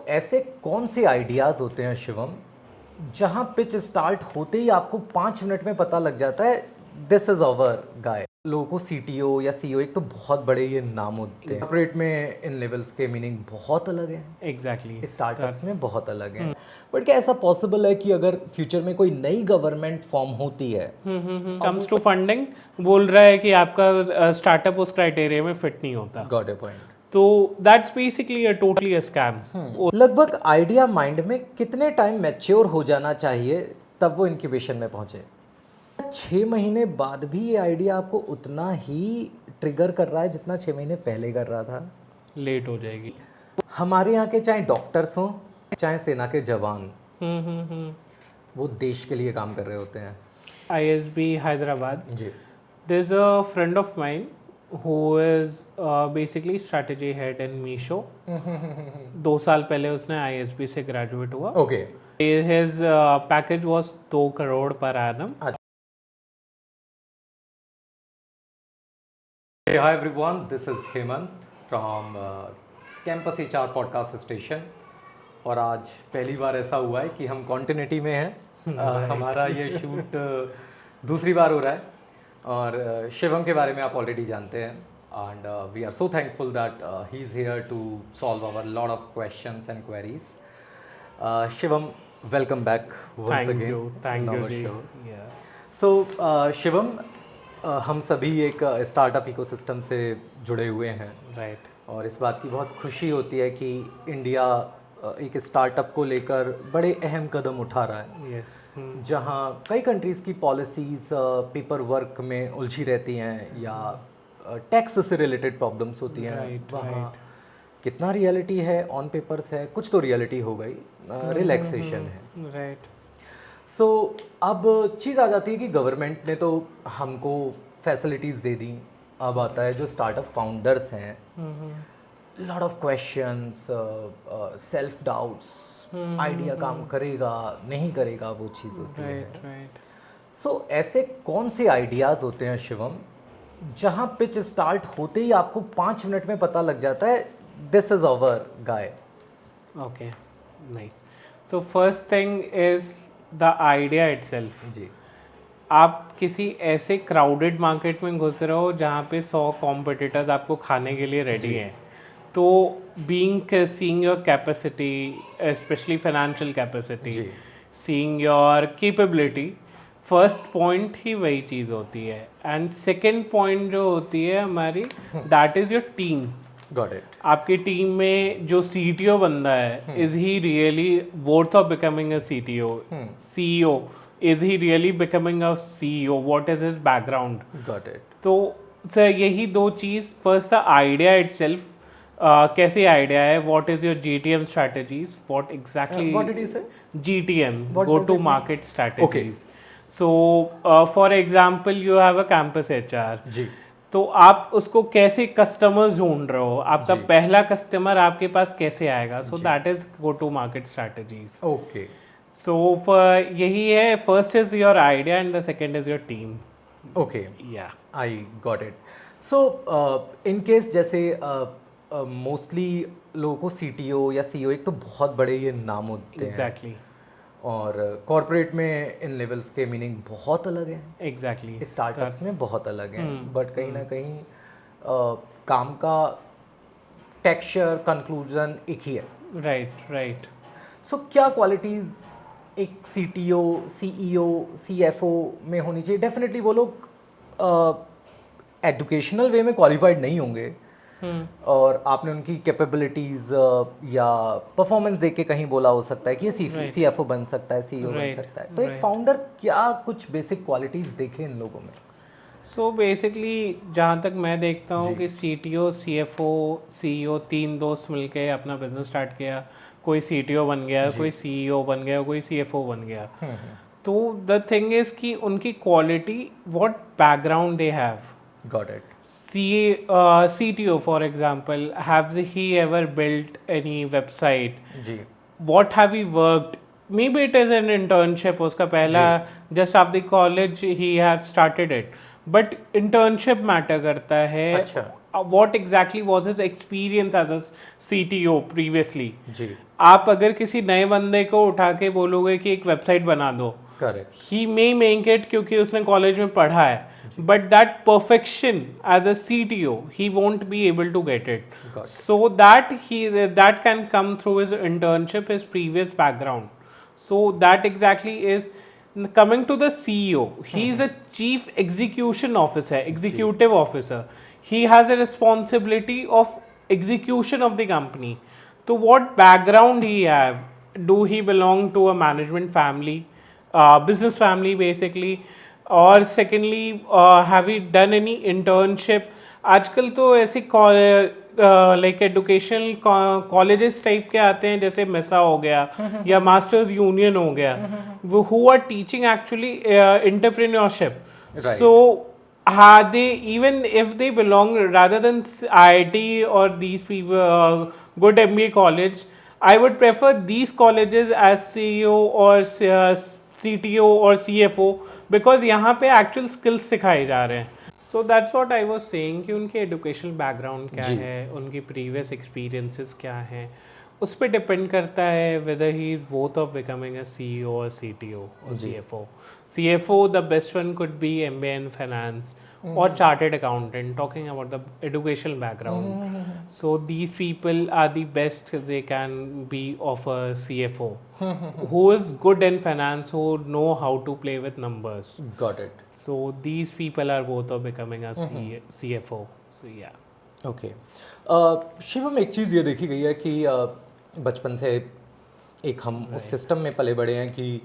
ऐसे कौन से आइडियाज़ होते हैं शिवम जहां पिच स्टार्ट होते ही आपको 5 मिनट में पता लग जाता है दिस इज अवर गाय। लोगों को सीटीओ या सीईओ एक तो बहुत बड़े ये नाम होते हैं, कॉर्पोरेट में इन लेवल्स के मीनिंग बहुत अलग है, एग्जैक्टली स्टार्टअप्स में बहुत अलग है। बट क्या ऐसा पॉसिबल है कि अगर फ्यूचर में कोई नई गवर्नमेंट फॉर्म होती है, कम्स टू फंडिंग, बोल रहा है कि आपका स्टार्टअप उस क्राइटेरिया में फिट नहीं होता, गॉट ए पॉइंट, तो that's basically a totally a scam. लगभग आइडिया माइंड में कितने टाइम मैच्योर हो जाना चाहिए तब वो इंक्यूबेशन में पहुंचे? 6 महीने बाद भी ये आइडिया आपको उतना ही ट्रिगर कर रहा है जितना 6 महीने पहले कर रहा था? लेट हो जाएगी। हमारे यहाँ के चाहे डॉक्टर्स हों चाहे सेना के जवान, वो देश के लिए काम कर रहे होते हैं। ISB हैदराबाद, जी, there is a friend of mine who is basically strategy head in Meesho. 2 साल पहले उसने ISB से ग्रेजुएट हुआ। Okay. His package was 2 crore per annum. Hey, hi everyone, this is Hemant from Campus HR podcast station। और आज पहली बार ऐसा हुआ है कि हम कॉन्टिन्यूटी में हैं। हमारा ये शूट दूसरी बार हो रहा है और शिवम के बारे में आप ऑलरेडी जानते हैं and we are so thankful that he is here to solve our lot of questions and queries. Shivam, welcome back once again. Thank you जी। सो शिवम, हम सभी एक स्टार्टअप इकोसिस्टम से जुड़े हुए हैं, राइट, और इस बात की बहुत खुशी होती है कि इंडिया एक स्टार्टअप को लेकर बड़े अहम कदम उठा रहा है। यस, जहां कई कंट्रीज़ की पॉलिसीज़ पेपर वर्क में उलझी रहती हैं या टैक्स से रिलेटेड प्रॉब्लम्स होती हैं। वहाँ कितना रियलिटी है ऑन पेपर्स है, कुछ तो रियलिटी हो गई, रिलैक्सेशन है, राइट। सो अब चीज़ आ जाती है कि गवर्नमेंट ने तो हमको फैसिलिटीज़ दे दी। अब आता है जो स्टार्टअप फाउंडर्स हैं, lot of questions, self doubts, idea काम करेगा नहीं करेगा, वो चीज़ होती है। राइट। सो ऐसे कौन से आइडियाज़ होते हैं शिवम जहाँ पिच स्टार्ट होते ही आपको 5 मिनट में पता लग जाता है this is our guy? Okay, nice. So first thing is the idea itself. जी, आप किसी ऐसे क्राउडेड मार्केट में घुस रहे हो जहाँ पे 100 कॉम्पिटिटर्स आपको खाने के लिए रेडी हैं, तो seeing your capacity, especially financial capacity, जी, seeing your capability, first point ही वही चीज़ होती है। एंड सेकेंड पॉइंट जो होती है हमारी, that is your team. Got it. आपकी टीम में जो CTO बंदा है, is he really worth of becoming a CTO? CEO, is he really becoming a CEO? What is his background? Got it. तो सर यही दो चीज़, फर्स्ट द आइडिया इटसेल्फ, कैसे idea है, what is your GTM strategies, what exactly, What did you say? GTM, What go does to it mean? market strategies. Okay. So for example you have a campus HR, जी, तो आप उसको कैसे customers ढूंढ रहे हो, आपका जी। पहला कस्टमर आपके पास कैसे आएगा? So that is go to market strategies. Okay, so यही है, first is your idea and the second is your team. Okay, yeah I got it. So in case जैसे मोस्टली लोगों को सीटीओ या सीईओ एक तो बहुत बड़े ये नाम होते हैं, एग्जैक्टली, और कॉर्पोरेट में इन लेवल्स के मीनिंग बहुत अलग हैं, एग्जैक्टली, स्टार्टअप्स में बहुत अलग हैं, बट कहीं ना कहीं काम का टेक्सचर कंक्लूजन एक ही है। राइट। सो क्या क्वालिटीज़ एक सीटीओ, सीईओ, सीएफओ में होनी चाहिए? डेफिनेटली वो लोग एजुकेशनल वे में क्वालिफाइड नहीं होंगे, और आपने उनकी कैपेबिलिटीज़ या परफॉर्मेंस देख के कहीं बोला हो सकता है कि ये सीएफओ बन सकता है, सीईओ बन सकता है। तो एक फाउंडर क्या कुछ बेसिक क्वालिटीज़ देखे इन लोगों में? सो बेसिकली जहाँ तक मैं देखता हूँ कि CTO, CFO, CEO 3 दोस्त मिलके अपना बिजनेस स्टार्ट किया, कोई CTO बन गया, कोई CEO बन गया, कोई CFO बन गया। तो द थिंग इज कि उनकी quality, what background they have. Got it. CTO for example, have he ever built any website? जी, what have he worked? Maybe it is an internship, उसका पहला just after the college he have started it, but internship matter करता है। अच्छा। what exactly was his experience as a CTO previously. जी आप अगर किसी नए बंदे को उठा के बोलोगे कि एक वेबसाइट बना दो, correct he may make it क्योंकि उसने कॉलेज में पढ़ा है, but that perfection as a CTO he won't be able to get it. Got it. So that can come through his internship, his previous background. So that exactly is coming to the CEO. He is a chief execution officer, executive officer. He has a responsibility of execution of the company. So what background he have? Do he belong to a management family, business family basically, or secondly, have he done any internship? आजकल तो ऐसे like educational colleges type के आते हैं, जैसे मेसा हो गया या मास्टर्स यूनियन हो गया, वो who are teaching actually entrepreneurship. Right. So they, even if they belong rather than IIT or these people, good MBA college, I would prefer these colleges as CEO or CTO or CFO, because यहाँ पे actual skills सिखाए जा रहे हैं. So that's what I was saying कि उनके educational background क्या जी. है, उनकी previous experiences क्या हैं, उस पर डिपेंड करता है whether he is both of becoming a CEO or CTO or जी. CFO. CFO, the best one could be MBA in finance or chartered accountant, talking about the educational background. So these people are the best they can be of a CFO who is good in finance, who know how to play with numbers. Got it. So these people are both of becoming a CFO. So yeah. Okay. Shivam, एक चीज़ ये देखी गई है कि बचपन से एक हम उस सिस्टम में पले बड़े हैं कि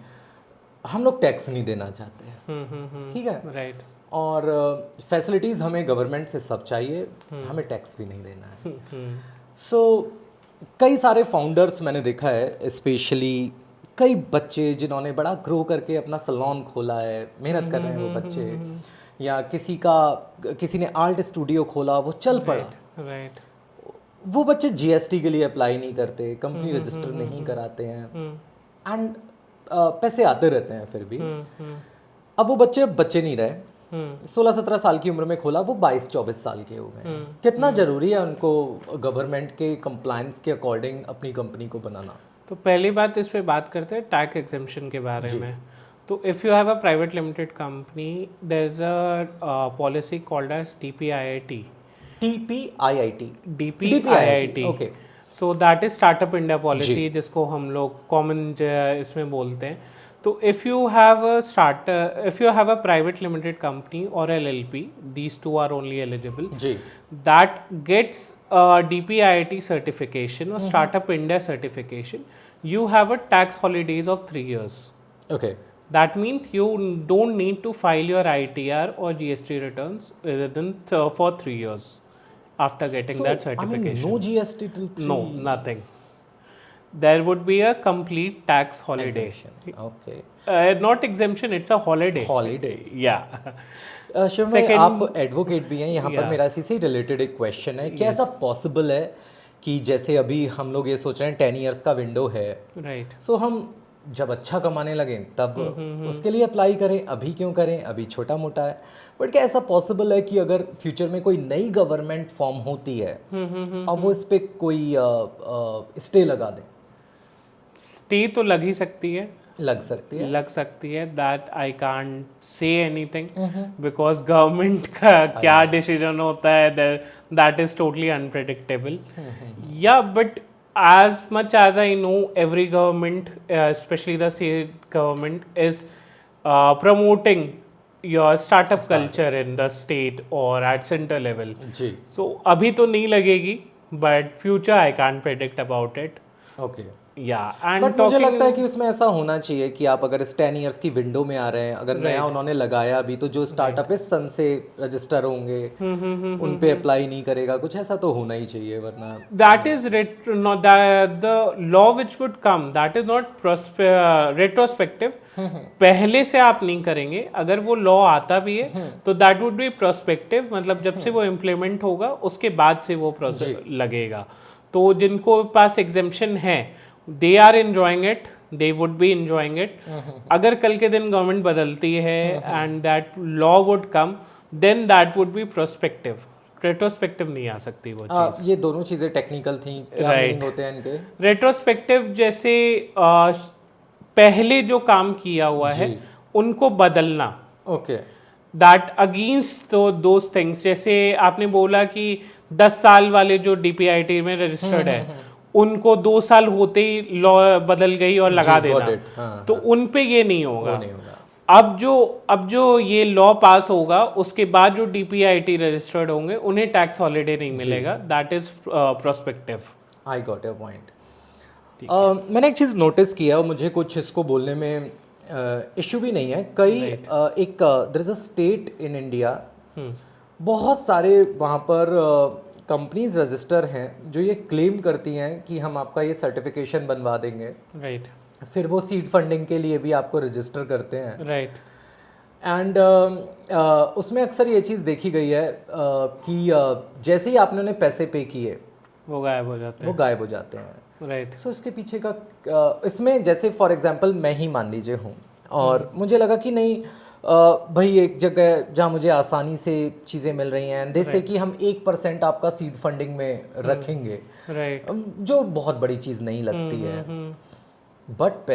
हम लोग टैक्स नहीं देना चाहते हैं, ठीक है, Right. और फैसिलिटीज़ हमें गवर्नमेंट से सब चाहिए, हमें टैक्स भी नहीं देना है. सो कई सारे फाउंडर्स मैंने देखा है, स्पेशली कई बच्चे जिन्होंने बड़ा ग्रो करके अपना सैलून खोला है, मेहनत कर रहे हैं वो बच्चे, या किसी ने आर्ट स्टूडियो खोला, वो चल पड़ा. Right. वो बच्चे जीएसटी के लिए अप्लाई नहीं करते, कंपनी रजिस्टर नहीं कराते हैं, एंड पैसे आते रहते हैं फिर भी. अब वो बच्चे नहीं रहे. 16-17 साल की उम्र में खोला, वो 22-24 साल के हो गए. कितना ज़रूरी है उनको गवर्नमेंट के कंप्लायंस के अकॉर्डिंग अपनी कंपनी को बनाना? तो पहली बात इस पे बात करते हैं टैक्स एग्जेम्पशन के बारे में. तो if you have a private limited company, there is a policy called as DPIIT. DPIIT. Okay. So that is startup India policy, जिसको हम लोग कॉमन इसमें बोलते हैं. तो if you have a private limited company और LLP, these two are only eligible. जी. That gets DPIIT certification or Startup India certification. You have a tax holidays of 3 years. Okay. That means you don't need to file your ITR or GST returns for 3 years after getting that certification. No GST till 3? No, nothing. There would be a complete tax holiday. Exemption. Okay. Not exemption, it's a holiday. Holiday. Yeah. Shiv भाई, आप advocate भी हैं, यहाँ पर मेरा इसी से related एक क्वेश्चन है कि ऐसा पॉसिबल है कि जैसे अभी हम लोग ये सोच रहे हैं 10 इयर्स का विंडो है, Right. सो हम जब अच्छा कमाने लगें तब उसके लिए अप्लाई करें, अभी क्यों करें, अभी छोटा मोटा है. बट क्या ऐसा पॉसिबल है कि अगर फ्यूचर में कोई नई गवर्नमेंट फॉर्म होती है और वो इस पर कोई स्टे लगा दें? स्टे तो लग ही सकती है. लग सकती है. That I can't say anything, because government का क्या डिसीजन होता है, दैट इज टोटली अनप्रेडिक्टेबल. या but as much as I know, every government, especially the state government, is promoting your startup culture in the state or at center level. जी. So अभी तो नहीं लगेगी, but future I can't predict about it. Okay. Yeah, and but मुझे लगता है कि उसमें ऐसा होना चाहिए कि आप अगर इस 10 इयर्स की विंडो में आ रहे हैं, अगर नया उन्होंने लगाया अभी, तो जो स्टार्टअप इस सन से रजिस्टर होंगे उन पे अप्लाई नहीं करेगा, कुछ ऐसा तो होना ही चाहिए, वरना that is the law which would come, that is not retrospective. पहले से आप नहीं करेंगे, अगर वो लॉ आता भी है तो that would be prospective, मतलब जब से वो इम्प्लीमेंट होगा उसके बाद से वो प्रोसेस लगेगा. तो जिनको पास एग्जेम्पशन है, they are enjoying it, they would be enjoying it. अगर कल के दिन गवर्नमेंट बदलती है and that law would come, then that would be prospective. Retrospective नहीं आ सकती वो चीज़। ये दोनों चीज़ें टेक्निकल थी, क्या Right. मीनिंग होते हैं इनके? रेट्रोस्पेक्टिव जैसे पहले जो काम किया हुआ है जी। उनको बदलना, ओके। दैट अगेंस्ट तो दोज थिंग्स। जैसे आपने बोला कि 10 साल वाले जो डीपीआईटी में रजिस्टर्ड है उनको 2 साल होते ही लॉ बदल गई और लगा जी, got देना, it. हाँ, तो उन पे ये नहीं वो होगा। नहीं होगा। अब जो ये लॉ पास होगा उसके बाद जो डीपीआईटी रजिस्टर्ड होंगे उन्हें टैक्स हॉलिडे नहीं मिलेगा, that is prospective. I got your point. मैंने एक चीज़ नोटिस किया और मुझे कुछ इसको बोलने में इशू भी नहीं है। कई एक there is a state in India, बहुत सारे वहाँ पर कंपनीज रजिस्टर हैं जो ये क्लेम करती हैं कि हम आपका ये सर्टिफिकेशन बनवा देंगे, राइट फिर वो सीड फंडिंग के लिए भी आपको रजिस्टर करते हैं। राइट एंड उसमें अक्सर ये चीज़ देखी गई है कि जैसे ही आपने उन्हें पैसे पे किए वो गायब हो जाते वो गायब हो जाते हैं। हैं। राइट सो इसके पीछे का इसमें जैसे फॉर एग्जांपल मैं ही मान लीजिए हूँ और मुझे लगा कि नहीं भाई एक जगह जहाँ मुझे आसानी से चीज़ें मिल रही हैं, जैसे कि हम 1% आपका सीड फंडिंग में रखेंगे, राइट जो बहुत बड़ी चीज़ नहीं लगती है। बट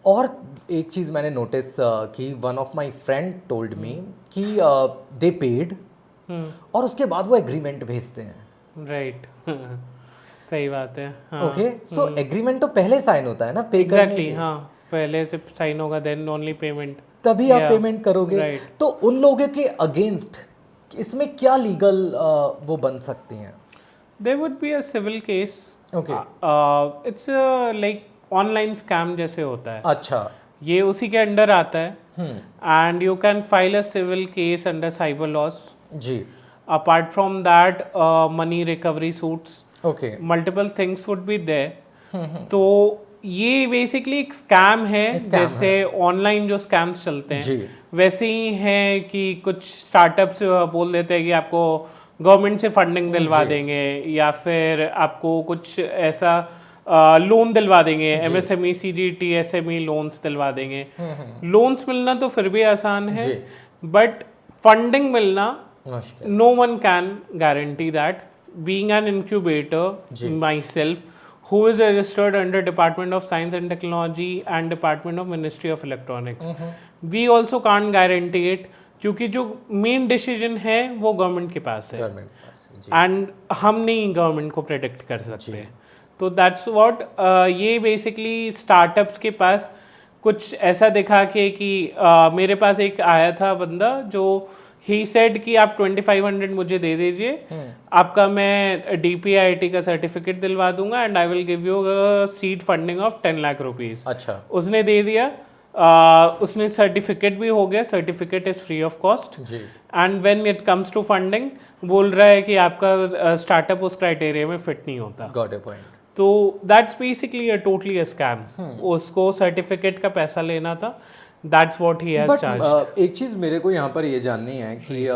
और एक चीज़ मैंने नोटिस की, one of my friend told me कि दे पेड और उसके बाद वो एग्रीमेंट भेजते हैं। राइट सही बात है। ओके, सो एग्रीमेंट तो पहले साइन होता है ना पे करने एग्जैक्टली के, हाँ, पहले से साइन होगा देन ओनली पेमेंट, तभी आप पेमेंट करोगे। right. तो उन लोगों के अगेंस्ट इसमें क्या लीगल वो बन सकती हैं? There would be a civil case. Okay, it's like online scam जैसे होता है, अच्छा। ये उसी के अंडर आता है and you can file a civil case under cyber laws. जी, apart from that money recovery suits, okay, multiple things would be there. तो ये बेसिकली एक स्कैम है, जैसे ऑनलाइन जो स्कैम्स चलते हैं जी, वैसे ही है कि कुछ स्टार्टअप्स बोल देते हैं कि आपको गवर्नमेंट से फंडिंग दिलवा देंगे या फिर आपको कुछ ऐसा लोन दिलवा देंगे, एमएसएमई सीजीटी एसएमई लोन्स दिलवा देंगे। लोन्स मिलना तो फिर भी आसान है, बट फंडिंग मिलना मुश्किल। no one can guarantee that. Being an incubator myself, who is registered under Department of Science and Technology and Department of Ministry of Electronics, we also can't guarantee it, क्योंकि जो main decision है वो government के पास है and हम नहीं government को predict कर सकते। तो दैट्स व्हाट ये बेसिकली स्टार्टअप्स के पास कुछ ऐसा दिखा के कि मेरे पास एक आया था बंदा जो ही सेड कि आप 2500 मुझे दे दीजिए, आपका मैं डीपीआईटी का सर्टिफिकेट दिलवा दूंगा and I will give you seed funding of 10 lakh rupees. अच्छा, उसने दे दिया, उसने सर्टिफिकेट भी हो गया, certificate is free of cost जी, and when it comes to funding बोल रहा है कि आपका स्टार्टअप उस क्राइटेरिया में फिट नहीं होता। Got your point. तो that's basically a totally a scam. उसको सर्टिफिकेट का पैसा लेना था, that's what he has charged. एक चीज़ मेरे को यहाँ पर ये जाननी है कि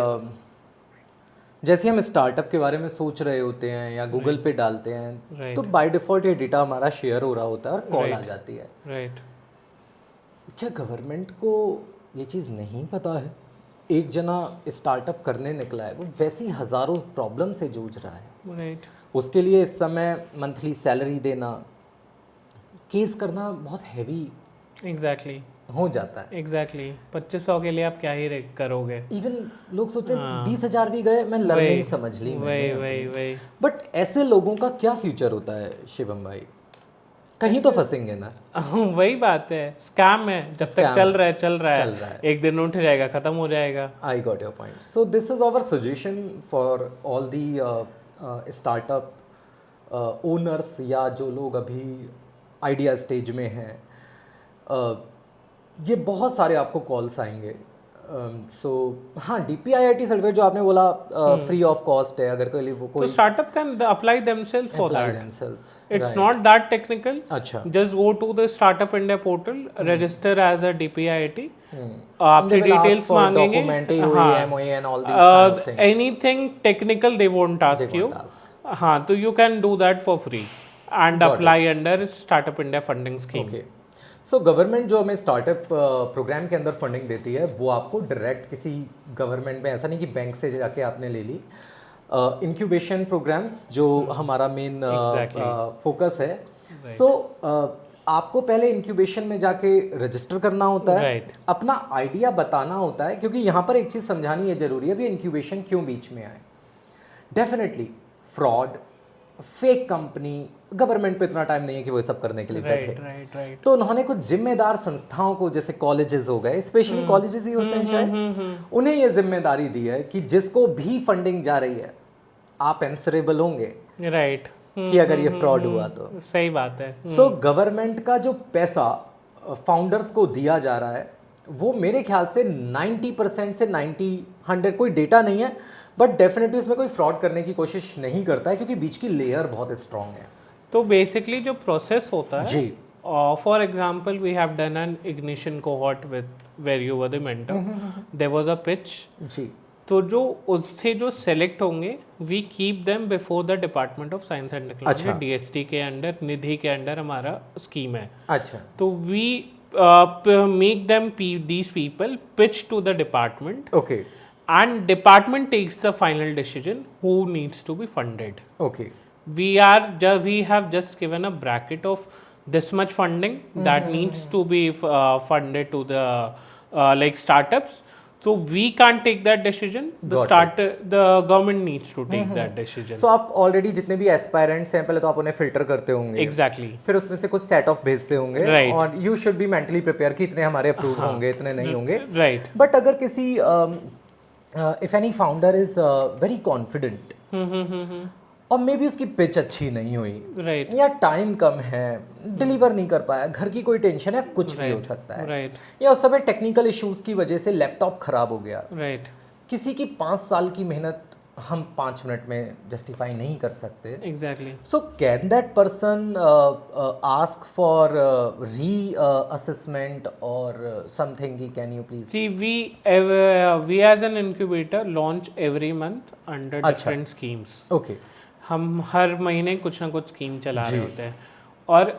जैसे हम स्टार्टअप के बारे में सोच रहे होते हैं या गूगल पे डालते हैं, तो बाय डिफॉल्ट ये डेटा हमारा शेयर हो रहा होता है और कॉल आ जाती है। राइट, क्या गवर्नमेंट को ये चीज़ नहीं पता है? एक जना स्टार्टअप करने निकला है, वो वैसी हज़ारों प्रॉब्लम से जूझ रहा है। राइट, उसके लिए इस समय मंथली सैलरी देना, केस करना बहुत हैवी एग्जैक्टली हो जाता है। एग्जैक्टली 2500 के लिए आप क्या ही करोगे। इवन लोग सोचते हैं 20,000 भी गए, मैं लर्निंग समझ ली वही बट ऐसे लोगों का क्या फ्यूचर होता है शिवम भाई? कहीं तो फंसेंगे ना। वही बात है, स्कैम है, जब तक चल रहा है, एक दिन उठ जाएगा, खत्म हो जाएगा। I got your point. So this is our suggestion for all the startup owners या जो लोग अभी आइडिया स्टेज में हैं। ये बहुत सारे आपको कॉल्स आएंगे। सो हाँ, डीपीआईआईटी सर्टिफिकेट जो आपने बोला फ्री ऑफ कॉस्ट है, अगर कोई startup can apply themselves for that. It's not that technical. अच्छा, just go to the startup India portal, register as a DPIIT, आपसे डिटेल्स मांगेंगे, anything technical they won't ask you. हाँ, तो you can do that for free and apply under startup India funding scheme. So government जो हमें startup programme के अंदर funding देती है, वो आपको डायरेक्ट किसी गवर्नमेंट में, ऐसा नहीं कि बैंक से जाके आपने ले ली, इंक्यूबेशन प्रोग्राम्स जो हमारा मेन Exactly. फोकस है. सो आपको पहले इंक्यूबेशन में जाके रजिस्टर करना होता है, Right. अपना आइडिया बताना होता है, क्योंकि यहाँ पर एक चीज़ समझानी है जरूरी है भी, इंक्यूबेशन क्यों बीच में आए. Definitely fraud, fake company, government पे इतना टाइम नहीं है कि वो सब करने के लिए बैठे. राइट. तो उन्होंने कुछ जिम्मेदार संस्थाओं को, जैसे कॉलेजेस हो गए, स्पेशली कॉलेजेस ही होते हैं शायद, उन्हें ये जिम्मेदारी दी है कि जिसको भी फंडिंग जा रही है आप आंसरेबल होंगे राइट कि अगर ये फ्रॉड हुआ तो. सही बात है. सो गवर्नमेंट का जो पैसा फाउंडर्स को दिया जा रहा है वो मेरे ख्याल से 90% से 100 कोई डेटा नहीं है, बट डेफिनेटली उसमें कोई फ्रॉड करने की कोशिश नहीं करता है, क्योंकि बीच की लेयर बहुत स्ट्रांग है. तो बेसिकली जो प्रोसेस होता है, जी. For example we have done an ignition cohort with where you were the mentor. There was a pitch. जी. तो जो उससे जो सेलेक्ट होंगे we keep them before the department of science and technology. DST के अंडर, निधि के under हमारा scheme है. अच्छा. तो we make them these people pitch to the department. Okay. And department takes the final decision who needs to be funded. Okay. We have just given a bracket of this much funding that needs to be funded to the like startups. So we can't take that decision. The government needs to take that decision. सो आप already जितने भी aspirants हैं पहले तो आप उन्हें filter करते होंगे. Exactly. फिर उसमें से कुछ सेट ऑफ भेजते होंगे. Right. और you should be mentally prepare कि इतने हमारे अप्रूव होंगे, इतने नहीं होंगे. Right. बट अगर किसी if any founder is very confident और मे बी उसकी पिच अच्छी नहीं हुई, Right. या टाइम कम है, डिलीवर नहीं कर पाया, घर की कोई टेंशन है, कुछ भी हो सकता है, Right. या उस समय टेक्निकल इश्यूज की वजह से लैपटॉप खराब हो गया. Right. किसी की 5 साल की मेहनत हम 5 मिनट में जस्टिफाई नहीं कर सकते. Exactly. So can that person ask for reassessment और something, can you please. See, we as an incubator launch every month under different schemes. Okay. हम हर महीने कुछ ना कुछ स्कीम चला रहे होते हैं. और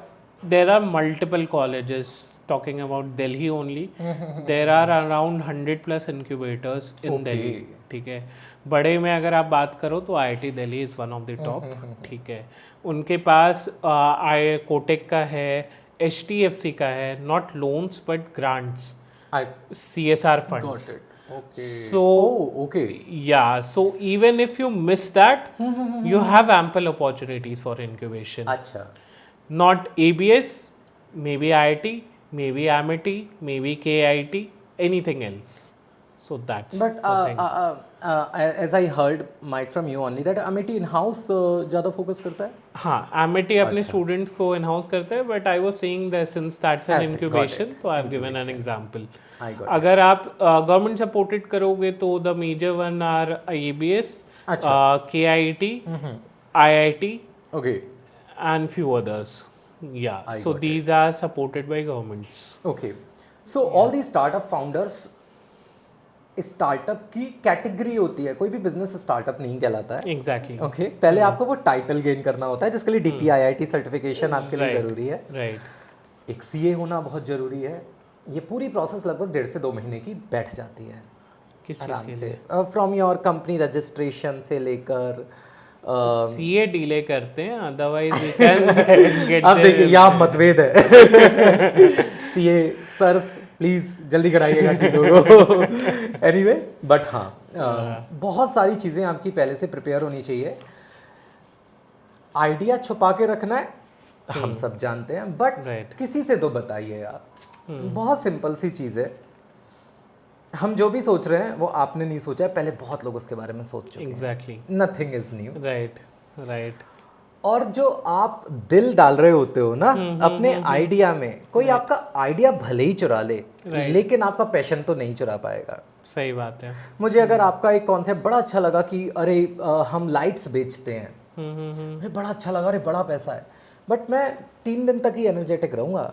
there are multiple colleges, talking about Delhi only, there are around 100+ incubators in Delhi. ठीक है. बड़े में अगर आप बात करो तो IIT Delhi is one of the top. ठीक है. उनके पास कोटेक का है, HDFC का है, not loans but grants, CSR funds. Okay. So, okay. Yeah, so even if you miss that, you have ample opportunities for incubation. अच्छा. Not ABS, maybe IIT, maybe Amity, maybe KIT, anything else. So that's But the thing. As I heard might from you only that Amity in-house ज़्यादा focus करता है. हाँ, Amity अपने students को in-house करते हैं, but I was saying that since that's an incubation, so I've given an example. अगर आप गवर्नमेंट सपोर्टेड करोगे तो the major one are ABS, KIT, IIT, okay, and few others. Yeah, so these are supported by governments. Okay, so all these startup founders, startup की category होती है, कोई भी business startup नहीं कहलाता है. Exactly. ओके. पहले आपको वो टाइटल गेन करना होता है जिसके लिए DPIIT सर्टिफिकेशन आपके लिए ज़रूरी है. Right. एक CA होना बहुत ज़रूरी है. ये पूरी प्रोसेस लगभग 1.5 से 2 महीने की बैठ जाती है किस चीज़ आराम के से. लिए? फ्रॉम योर कंपनी रजिस्ट्रेशन से लेकर CA डिले करते हैं, अदरवाइज वी कैन गेट. अब देखिए यहाँ मतभेद है. CA सर प्लीज जल्दी कराइएगा चीज़ों को. एनीवे, बट हाँ, बहुत सारी चीज़ें आपकी पहले से प्रिपेयर होनी चाहिए. आइडिया छुपा के रखना है, हम सब जानते हैं, बट किसी से तो बताइए आप. बहुत सिंपल सी चीज़ है. हम जो भी सोच रहे हैं वो आपने नहीं सोचा है, पहले बहुत लोग उसके बारे में सोच चुके हैं. Exactly. Nothing is new. Right. और जो आप दिल डाल रहे होते हो ना अपने आइडिया में, कोई आपका आइडिया भले ही चुरा ले, लेकिन आपका पैशन तो नहीं चुरा पाएगा. सही बात है. मुझे अगर आपका एक कॉन्सेप्ट बड़ा अच्छा लगा कि अरे हम लाइट्स बेचते हैं, अरे बड़ा अच्छा लगा, अरे बड़ा पैसा है, बट मैं 3 दिन तक ही एनर्जेटिक रहूंगा.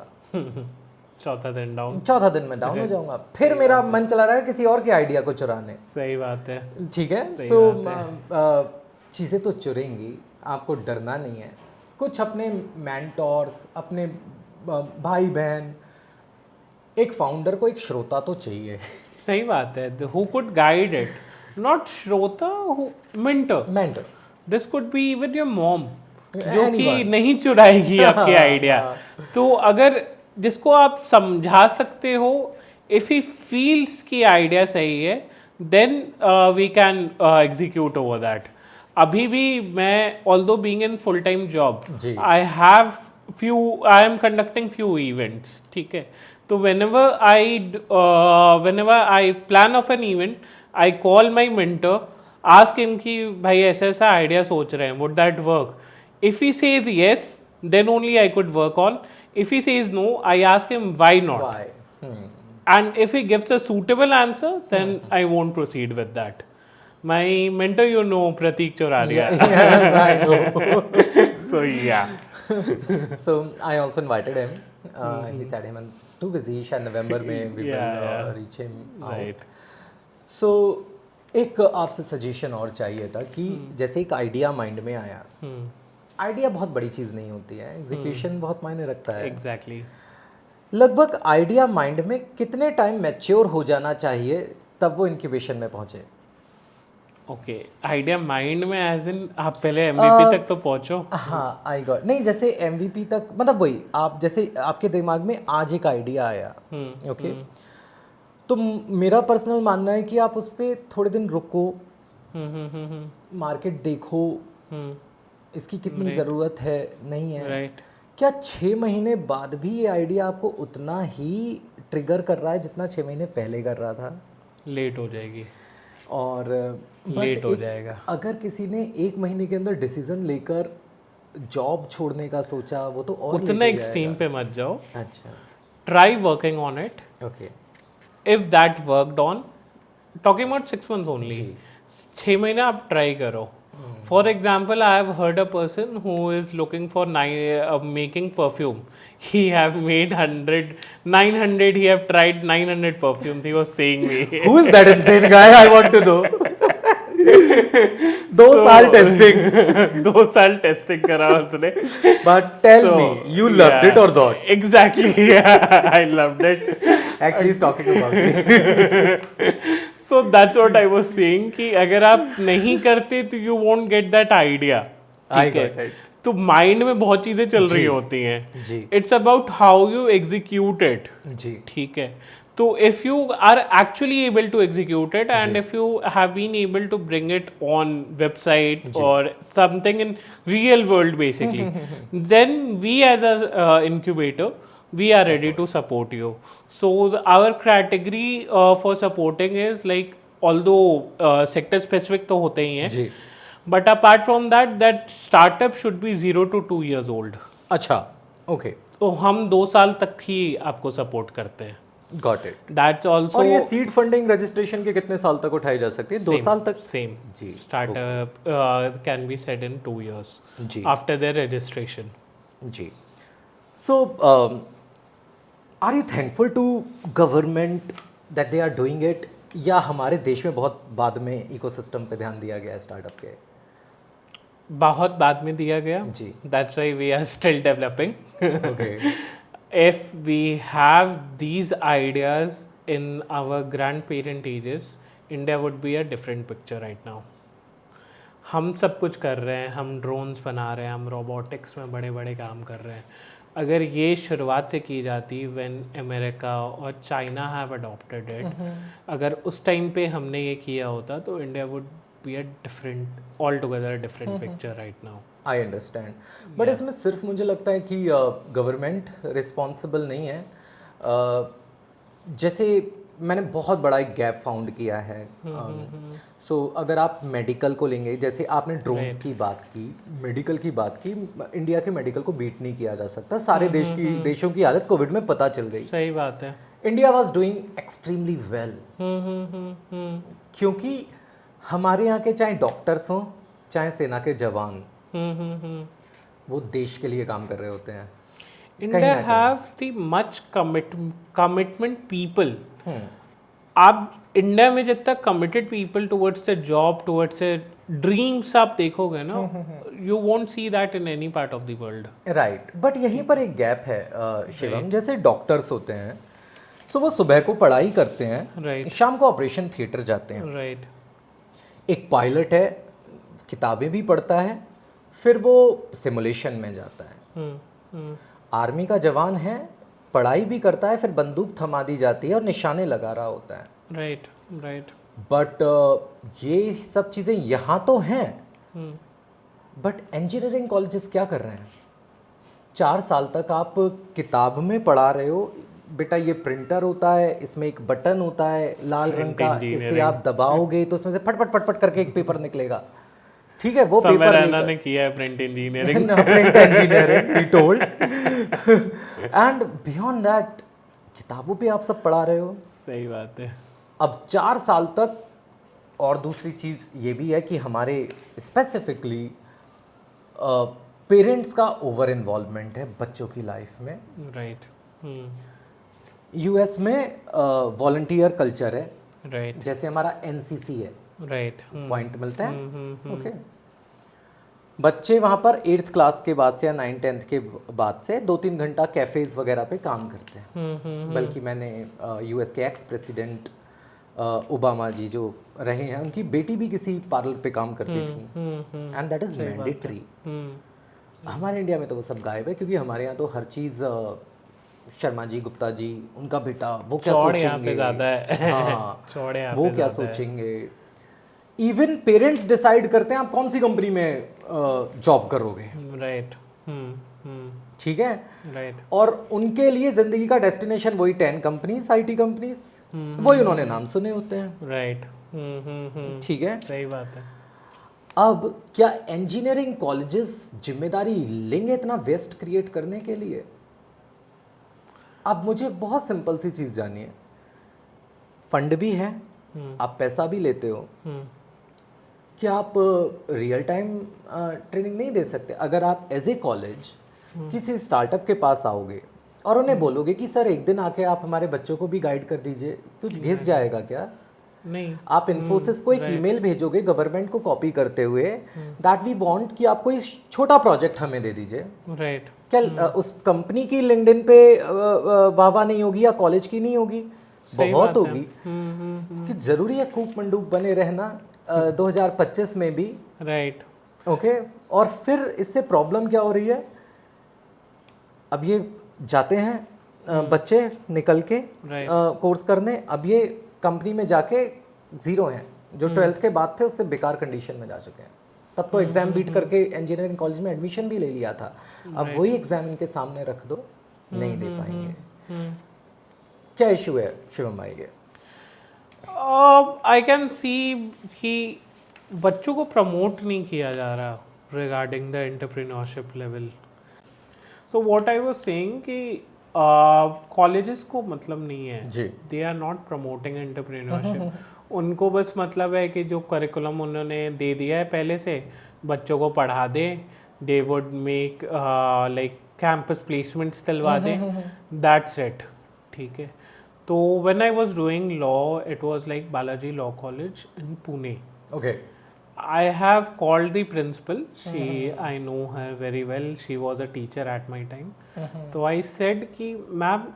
चौथा दिन में डाउन हो जाऊंगा. फिर मेरा मन चला रहा है किसी और के आइडिया को चुराने. सही बात है. ठीक है. सो चीज़ें तो चुरेंगी, आपको डरना नहीं है. कुछ अपने मेंटोर्स, अपने भाई बहन, एक फाउंडर को एक श्रोता तो चाहिए. सही बात है. Who could guide it. not श्रोता, mentor. Mentor, this could be even your mom, जो Anyone. कि नहीं चुराएगी आपके आइडिया. तो अगर जिसको आप समझा सकते हो, इफ ही फील्स कि आइडिया सही है, then we can execute over that. अभी भी मैं, although being in full time job, जी. I am conducting few events. ठीक है, तो whenever I plan of an event, I call my mentor, ask him कि भाई ऐसा ऐसा आइडिया सोच रहे हैं, would that work? If he says yes, then only I could work on. If he says no, I ask him why not. Why? And if he gives a suitable answer, then I won't proceed with that. My mentor, you know, Pratik Choraria. Yes, I know. So yeah. So I also invited him. He said him too busy. शायद नवंबर में we will reach him out. Right. So एक आपसे suggestion और चाहिए था कि जैसे एक आइडिया माइंड में आया, आइडिया बहुत बड़ी चीज़ नहीं होती है, एग्जीक्यूशन बहुत मायने रखता है. Exactly. लगभग आइडिया माइंड में कितने टाइम मैच्योर हो जाना चाहिए तब वो इंक्यूबेशन में पहुंचे? ओके, आइडिया माइंड में एज इन आप पहले MVP तक तो पहुंचो. हाँ, आई गॉट. नहीं, जैसे MVP तक, मतलब वही आप जैसे आपके दिमाग में आज एक आइडिया आया, ओके, तो मेरा पर्सनल मानना है कि आप उस पर थोड़े दिन रुको, मार्केट देखो, इसकी कितनी ज़रूरत है, नहीं है. राइट. क्या 6 महीने बाद भी ये आइडिया आपको उतना ही ट्रिगर कर रहा है जितना 6 महीने पहले कर रहा था? लेट हो जाएगी. और लेट हो जाएगा. अगर किसी ने 1 महीने के अंदर डिसीजन लेकर जॉब छोड़ने का सोचा, वो तो और उतना एक्सट्रीम पे मत जाओ. अच्छा, try working on it. Okay. If that worked on, talking about 6 months only, 6 महीने आप ट्राई करो. For example, I have heard a person who is looking for making perfume. He have made 900. He have tried 900 perfumes. He was saying me. Who is that insane guy? I want to know. 2 साल testing. 2 साल testing करा उसने. But tell me, you loved it or not? Exactly. Yeah, I loved it. Actually, he's talking about me. So that's what I was saying कि अगर आप नहीं करते तो you won't get that idea. I got it. तो mind में बहुत चीजें चल रही होती हैं. जी. It's about how you execute it. जी. ठीक है, तो if you are actually able to execute it and if you have been able to bring it on website और something in real world basically, then we as a incubator, we are ready to support you. So our category for supporting is like, although sector specific तो होते ही हैं, जी. but apart from that, that startup should be 0 to 2 years old. अच्छा, okay. तो हम 2 साल तक ही आपको support करते हैं. Got it. That's also. और ये सीड फंडिंग रजिस्ट्रेशन के कितने साल तक उठाई जा सकती है? 2 साल तक. सेम. जी. Startup can be said in 2 years जी. after their registration. जी. So, are you thankful to government that they are doing it? या हमारे देश में बहुत बाद में इकोसिस्टम पे ध्यान दिया गया है स्टार्टअप के? बहुत बाद में दिया गया. जी. That's why we are still developing. Okay. If we have these ideas in our grandparent ages, India would be a different picture right now. हम सब कुछ कर रहे हैं, हम ड्रोन्स बना रहे हैं, हम रोबोटिक्स में बड़े बड़े काम कर रहे हैं. अगर ये शुरुआत से की जाती व्हेन अमेरिका और चाइना हैव अडॉप्टेड इट, अगर उस टाइम पे हमने ये किया होता तो India would be a different, all together different picture right now. I understand, but इसमें सिर्फ मुझे लगता है कि गवर्नमेंट रिस्पॉन्सिबल नहीं है. जैसे मैंने बहुत बड़ा एक गैप फाउंड किया है. सो अगर आप मेडिकल को लेंगे, जैसे आपने ड्रोन्स की बात की, मेडिकल की बात की, इंडिया के मेडिकल को बीट नहीं किया जा सकता. सारे देशों की हालत कोविड में पता चल गई. सही बात है. India was doing extremely well, क्योंकि हमारे यहाँ के चाहे डॉक्टर्स हों चाहे सेना के जवान, वो देश के लिए काम कर रहे होते हैं. India have the much commitment people. आप इंडिया में जितना committed people towards the job, towards the dreams आप देखोगे ना, you won't see that in any part of the world. Right, but यहीं पर एक गैप है शिवम. जैसे डॉक्टर्स होते हैं, सो वो सुबह को पढ़ाई करते हैं, राइट, शाम को ऑपरेशन थिएटर जाते हैं. राइट. एक पायलट है, किताबें भी पढ़ता है, फिर वो सिमुलेशन में जाता है। आर्मी का जवान है, पढ़ाई भी करता है, फिर बंदूक थमा दी जाती है और निशाने लगा रहा होता है। Right right. बट ये सब चीज़ें यहाँ तो हैं, बट इंजीनियरिंग कॉलेजेस क्या कर रहे हैं? 4 साल तक आप किताब में पढ़ा रहे हो, बेटा ये प्रिंटर होता है, इसमें एक बटन होता है लाल रंग का, इसे आप दबाओगे तो इसमें से फट फट फट फट करके एक पेपर निकलेगा। ठीक है, वो पेपर लेकर ने किया है print engineering. Print engineering he told. And beyond that किताबों पे आप सब पढ़ा रहे हो। सही बात है। अब 4 साल तक, और दूसरी चीज़ ये भी है कि हमारे स्पेसिफिकली पेरेंट्स का ओवर इन्वॉल्वमेंट है बच्चों की लाइफ में। राइट। यूएस में वॉलंटियर कल्चर है, राइट। जैसे हमारा एनसीसी है, राइट। पॉइंट मिलता है। ओके, बच्चे वहाँ पर 8th क्लास के बाद से या 9th-10th के बाद से 2-3 घंटा कैफेज वगैरह पे काम करते हैं। बल्कि मैंने यूएस के एक्स प्रेसिडेंट ओबामा जी जो रहे हैं, उनकी बेटी भी किसी पार्लर पे काम करती थी, एंड दैट इज़ मैंडेटरी। हमारे इंडिया में तो वो सब गायब है, क्योंकि हमारे यहाँ तो हर चीज़ शर्मा जी, गुप्ता जी, उनका बेटा, वो क्या सोचेंगे, ज़्यादा है। हाँ, वो क्या सोचेंगे। इवन पेरेंट्स डिसाइड करते हैं आप कौन सी कंपनी में जॉब करोगे। राइट। ठीक है। राइट। और उनके लिए जिंदगी का डेस्टिनेशन वही 10 कंपनीज, IT कंपनीज, वही उन्होंने नाम सुने होते हैं। राइट। ठीक है, सही बात है। अब क्या इंजीनियरिंग कॉलेजेस जिम्मेदारी लेंगे इतना वेस्ट क्रिएट करने के लिए? अब मुझे बहुत सिंपल सी चीज़ जानिए, फंड भी है, आप पैसा भी लेते हो, क्या आप रियल टाइम ट्रेनिंग नहीं दे सकते? अगर आप एज ए कॉलेज किसी स्टार्टअप के पास आओगे और उन्हें बोलोगे कि सर एक दिन आके आप हमारे बच्चों को भी गाइड कर दीजिए, कुछ घिस जाएगा क्या? नहीं। आप इन्फोसिस को एक ईमेल भेजोगे गवर्नमेंट को कॉपी करते हुए, दैट वी वांट कि आपको इस छोटा प्रोजेक्ट हमें दे दीजिए। राइट। क्या उस कंपनी की लिंक्डइन पे वाह नहीं होगी या कॉलेज की नहीं होगी? बहुत होगी। कि जरूरी है खूब मंडूक बने रहना 2025 में भी। राइट। ओके, और फिर इससे प्रॉब्लम क्या हो रही है? अब ये जाते हैं बच्चे निकल के कोर्स करने, अब ये कंपनी में जाके जीरो हैं, जो 12th के बाद थे उससे बेकार कंडीशन में जा चुके हैं। तब तो एग्जाम बीट करके इंजीनियरिंग कॉलेज में एडमिशन भी ले लिया था, अब वही एग्जाम इनके सामने रख दो, नहीं दे पाएंगे। क्या इशू है शिवम भाई के? आई कैन सी कि बच्चों को प्रमोट नहीं किया जा रहा regarding the entrepreneurship level. So what I was saying कि कॉलेजेस को मतलब नहीं है, they are not promoting entrepreneurship. उनको बस मतलब है कि जो करिकुलम उन्होंने दे दिया है पहले से, बच्चों को पढ़ा दें, they would make like campus placements दिलवा दें, दैट्स इट। ठीक है। तो when I was doing law, it was like Balaji law college in Pune. Okay. I have called the principal. I know her very well. She was a teacher at my time. तो I said कि ma'am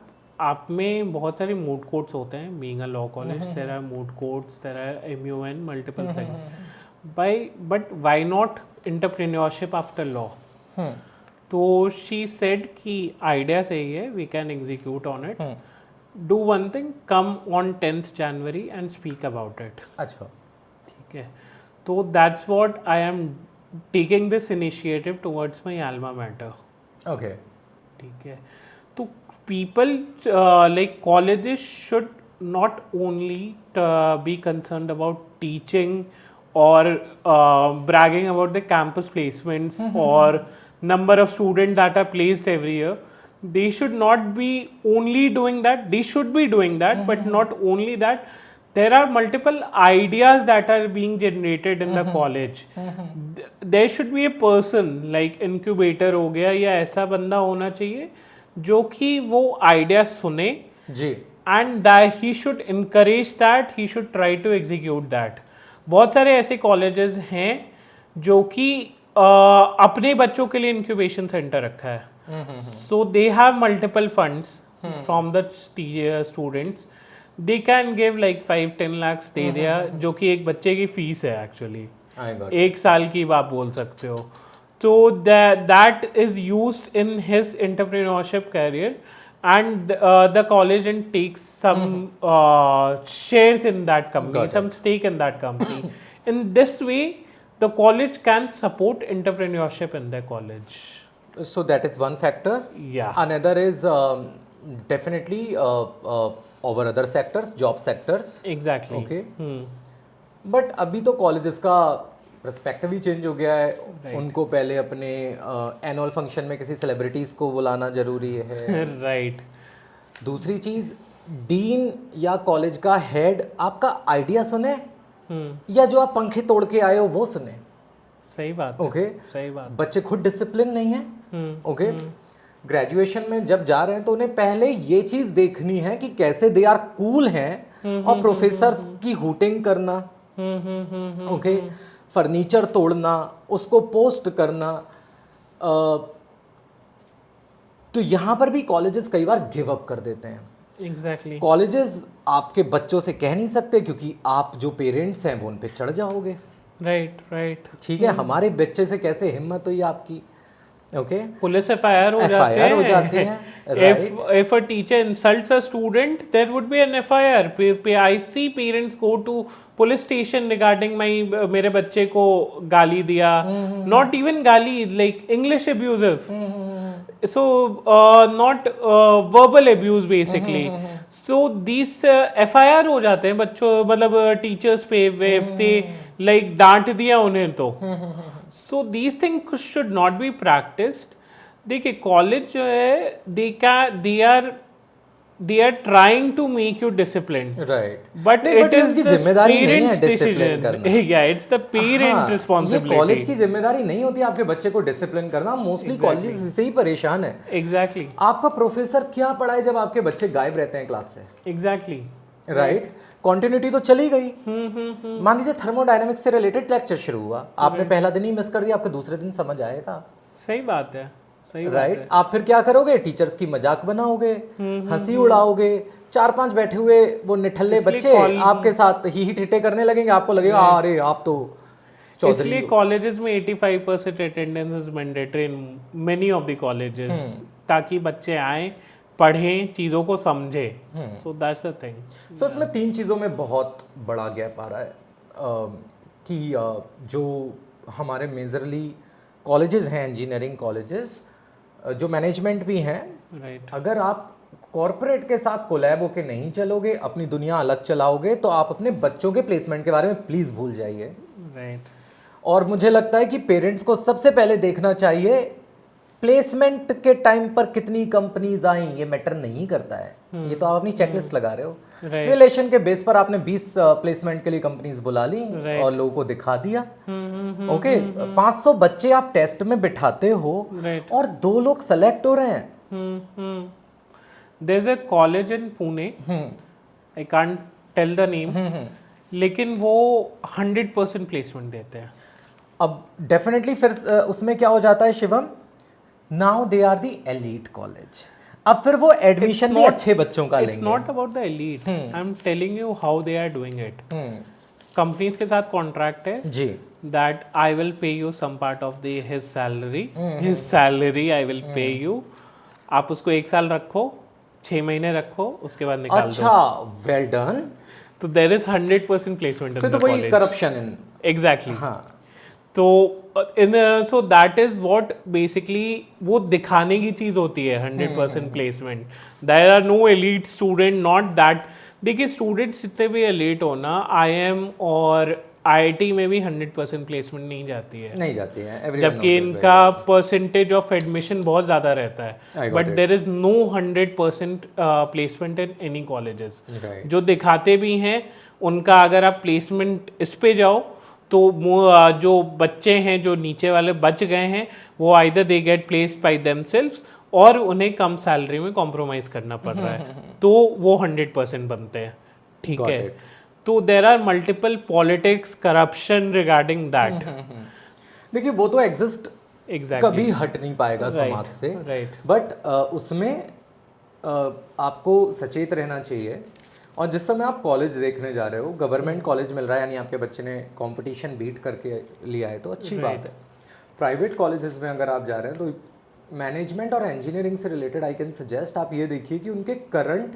आप में बहुत सारे moot courts होते हैं, being a law college, there are moot courts, there are MUN, multiple things. But why not entrepreneurship after law? तो she said कि idea सही है, we can execute on it. Do one thing, come on 10th January and speak about it. अच्छा, ठीक है। So that's what I am taking this initiative towards my alma mater. Okay. ठीक है। तो people like colleges should not only be concerned about teaching or bragging about the campus placements or number of students that are placed every year. They should not be only doing that. They should be doing that, but not only that. There are multiple ideas that are being generated in the college. There should be a person like incubator हो गया, या ऐसा बंदा होना चाहिए जो कि वो आइडिया सुने जी, and that he should encourage that, he should try to execute that. बहुत सारे ऐसे कॉलेजेस हैं जो कि अपने बच्चों के लिए इंक्यूबेशन सेंटर रखा है. So they have multiple funds from the students. They can give like 5-10 lakhs दे दिया, जो कि एक बच्चे की फीस है एक्चुअली, एक साल की आप बोल सकते हो. तो that is used in his entrepreneurship career, and the college then takes some shares in that company, some stake in that company. In this way, the college can support entrepreneurship in their college. So that is one factor. Yeah. Another is definitely over other sectors, job sectors. Exactly. Okay. But अभी तो colleges का perspective ही change हो गया है. उनको पहले अपने annual function में किसी सेलिब्रिटीज को बुलाना जरूरी है. राइट. दूसरी चीज, डीन या कॉलेज का हेड आपका आइडिया सुने या जो आप पंखे तोड़ के आए हो वो सुने. सही बात. ओके. सही बात. बच्चे खुद डिसिप्लिन नहीं है. ओके. ग्रेजुएशन में जब जा रहे हैं तो उन्हें पहले ये चीज देखनी है कि कैसे दे आर कूल हैं और प्रोफेसर्स की हुटिंग करना, ओके, फर्नीचर तोड़ना, उसको पोस्ट करना. तो यहां पर भी कॉलेजेस कई बार गिव अप कर देते हैं. एग्जैक्टली. कॉलेजेस आपके बच्चों से कह नहीं सकते क्योंकि आप जो पेरेंट्स हैं वो उन पे चढ़ जाओगे. राइट. राइट. ठीक है. हमारे बच्चे से कैसे हिम्मत हुई आपकी. ओके. पुलिस FIR हो जाते हैं. If a teacher insults a student, there would be an FIR. I see parents go to police station regarding मेरे बच्चे को गाली दिया. Not even गाली, like English abusive. So not verbal abuse basically. So these FIR हो जाते हैं बच्चों, मतलब टीचर्स पे, if they like डांट दिया उन्हें तो. So these things should not be practiced. देखिए कॉलेज जो है, they are trying to make you disciplined. Right. But it is the जिम्मेदारी नहीं है parents' डिसिप्लिन decision. करना. Yeah, it's the parent responsibility. ये कॉलेज की जिम्मेदारी नहीं होती आपके बच्चे को डिसिप्लिन करना. मोस्टली कॉलेजेस इससे ही परेशान है. Exactly. आपका प्रोफेसर क्या पढ़ाए जब आपके बच्चे गायब रहते हैं क्लास से. Exactly. राइट. कॉन्टिन्यूटी तो चली गई. मान लीजिए थर्मोडायनेमिक्स से रिलेटेड लेक्चर शुरू हुआ, आपने पहला दिन ही मिस कर दिया, आपके दूसरे दिन समझ आएगा. सही बात है. सही राइट. आप फिर क्या करोगे, टीचर्स की मजाक बनाओगे, हंसी उड़ाओगे. 4-5 बैठे हुए वो निठल्ले बच्चे आपके साथ ही ठिठे करने लगेंगे. आपको लगेगा अरे आप तो. इसलिए कॉलेजेस में 85% attendance is mandatory in many of the colleges, ताकि बच्चे आए, पढ़ें, चीज़ों को समझें. So that's a thing. सो इसमें 3 चीज़ों में बहुत बड़ा गैप आ रहा है कि जो हमारे मेजरली कॉलेजेस हैं, इंजीनियरिंग कॉलेजेस, जो मैनेजमेंट भी हैं, राइट. अगर आप कॉरपोरेट के साथ कोलैब होके नहीं चलोगे, अपनी दुनिया अलग चलाओगे, तो आप अपने बच्चों के प्लेसमेंट के बारे में प्लीज़ भूल जाइए. राइट. और मुझे लगता है कि पेरेंट्स को सबसे पहले देखना चाहिए प्लेसमेंट के टाइम पर कितनी कंपनीज आई. ये मैटर नहीं करता है. ये तो आप अपनी चेकलिस्ट लगा रहे हो. रिलेशन के बेस पर आपने 20 प्लेसमेंट के लिए कंपनीज बुला ली और लोगों को दिखा दिया. ओके. 500 बच्चे आप टेस्ट में बिठाते हो और 2 लोग सेलेक्ट हो रहे हैं. There is a college in Pune, I can't tell the name, लेकिन वो 100% प्लेसमेंट देते हैं. अब डेफिनेटली फिर उसमें क्या हो जाता है Shivam, now they are the elite college. अब फिर वो एडमिशन भी अच्छे बच्चों का लेंगे. It's not about the elite. I am telling you how they are doing it. Companies के साथ कॉन्ट्रैक्ट है जी, that I will pay you some part of the his salary I will pay you. आप उसको 1 साल रखो, 6 महीने रखो, उसके बाद निकाल दो. अच्छा, वेल डन. तो there is 100% placement in the तो वही कॉलेज. Corruption in. एग्जैक्टली. हाँ. तो so that is what basically वो दिखाने की चीज होती है 100% placement. There are no elite student, not that. देखिए स्टूडेंट्स जितने भी एलीट हो ना, IIM और IIT में भी 100% प्लेसमेंट नहीं जाती है. नहीं जाती है, जबकि इनका परसेंटेज ऑफ एडमिशन बहुत ज़्यादा रहता है. But there is no 100% placement in any colleges. जो दिखाते भी हैं उनका, अगर आप प्लेसमेंट इस पे जाओ तो जो बच्चे हैं, जो नीचे वाले बच गए हैं, वो either they get placed by themselves और उन्हें कम सैलरी में कॉम्प्रोमाइज़ करना पड़ रहा है, तो वो 100% बनते हैं. ठीक है. तो there are multiple politics, corruption regarding that. देखिए वो तो एग्जिस्ट कभी हट नहीं पाएगा समाज से. राइट. बट उसमें आपको सचेत रहना चाहिए. और जिस समय आप कॉलेज देखने जा रहे हो, गवर्नमेंट कॉलेज मिल रहा है, यानी आपके बच्चे ने कंपटीशन बीट करके लिया है, तो अच्छी बात है। प्राइवेट कॉलेजेस में अगर आप जा रहे हैं तो मैनेजमेंट और इंजीनियरिंग से रिलेटेड आई कैन सजेस्ट आप ये देखिए कि उनके करंट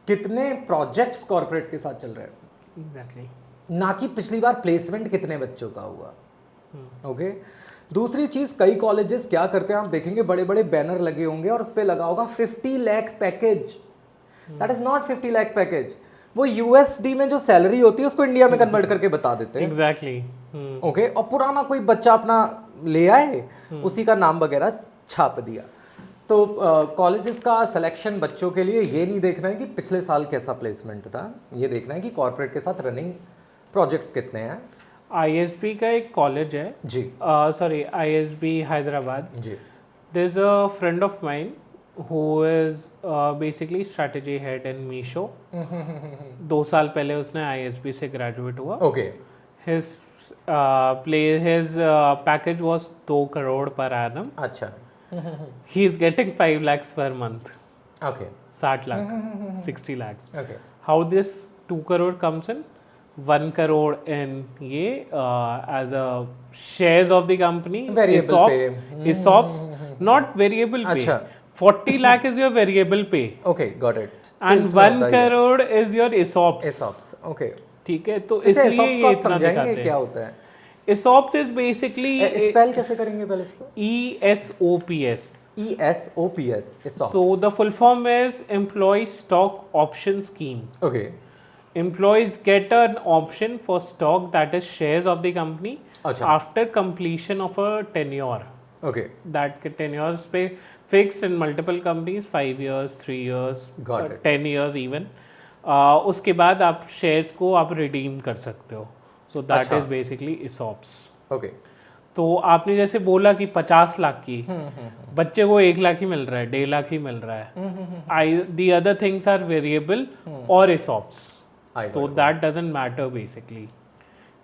कितने प्रोजेक्ट्स कॉर्पोरेट के साथ चल रहे हैं, एग्जैक्टली, ना कि पिछली बार प्लेसमेंट कितने बच्चों का हुआ। ओके, दूसरी चीज, कई कॉलेजेस क्या करते हैं आप देखेंगे, बड़े बड़े बैनर लगे होंगे और उस पर लगा होगा 50 lakh package. That is not 50 lakh package. वो यूएसडी में जो सैलरी होती है उसको इंडिया में कन्वर्ट करके बता देते हैं। एग्जैक्टली। ओके, और पुराना कोई बच्चा अपना ले आए, उसी का नाम वगैरह छाप दिया। तो कॉलेजेस का सिलेक्शन बच्चों के लिए ये नहीं देखना है कि पिछले साल कैसा प्लेसमेंट था, ये देखना है कि कॉर्पोरेट के साथ रनिंग प्रोजेक्ट्स कितने हैं। आईएसबी का एक कॉलेज है जी सॉरी आईएसबी हैदराबाद। जी there is a friend of mine who is basically strategy head in Meesho. 2 साल पहले उसने ISB से ग्रेजुएट हुआ। Okay, his package was 2 crore per annum. अच्छा, He is getting 5 lakhs per month. Okay 60 lakh, 60 lakhs. Okay, How this 2 crore comes in? 1 crore in ये as a shares of the company. Variable ESOPs, not variable pay. अच्छा, 40 lakh is your variable pay. Okay, got it. And 1 crore is your ESOPs. ESOPs, okay. ठीक है, तो इसलिए इसलिए ESOPs को ये आप इतना समझाएंगे दिखाते क्या हैं। होता है? ESOPs is basically स्पेल कैसे करेंगे पहले इसको? ESOPs. ESOPs, ESOPs। So the full form is Employee Stock Option Scheme. Okay, Employees get an option for stock, that is shares of the company, अच्छा, after completion of a tenure. Okay, That tenure is fixed in multiple companies, 5 years, 3 years, Got it. 10 years even. उसके बाद आप shares को आप redeem कर सकते हो। So that अच्छा। Is basically ESOPs. ओके, तो आपने जैसे बोला कि 50 लाख की, बच्चे को 1 लाख ही मिल रहा है, 1.5 लाख ही मिल रहा है। The other things are variable और ESOPs. तो दैट डजंट मैटर बेसिकली।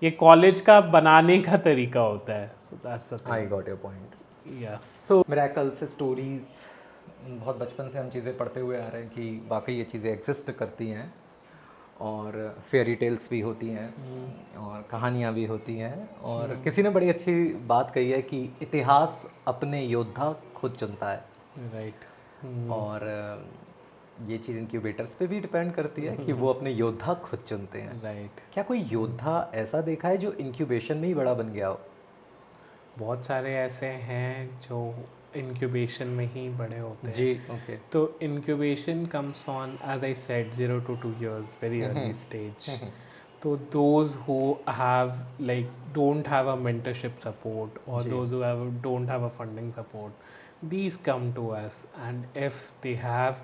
ये कॉलेज का बनाने का तरीका होता है। So that's the I got your point. Thing. या सो मिरेकल से स्टोरीज, बहुत बचपन से हम चीज़ें पढ़ते हुए आ रहे हैं कि वाकई ये चीज़ें एग्जिस्ट करती हैं, और फेयरी टेल्स भी होती हैं और कहानियाँ भी होती हैं। और किसी ने बड़ी अच्छी बात कही है कि इतिहास अपने योद्धा खुद चुनता है। राइट। और ये चीज़ इनक्यूबेटर्स पे भी डिपेंड करती है कि वो अपने योद्धा खुद चुनते हैं। राइट। क्या कोई योद्धा ऐसा देखा है जो इंक्यूबेशन में ही बड़ा बन गया हो? बहुत सारे ऐसे हैं जो इंक्यूबेशन में ही बड़े होते हैं। जी, ओके, तो incubation comes on as I said 0 to 2 years, very early stage. So those who have like don't have a mentorship support, or जी. those who don't have a funding support, these come to us, and if they have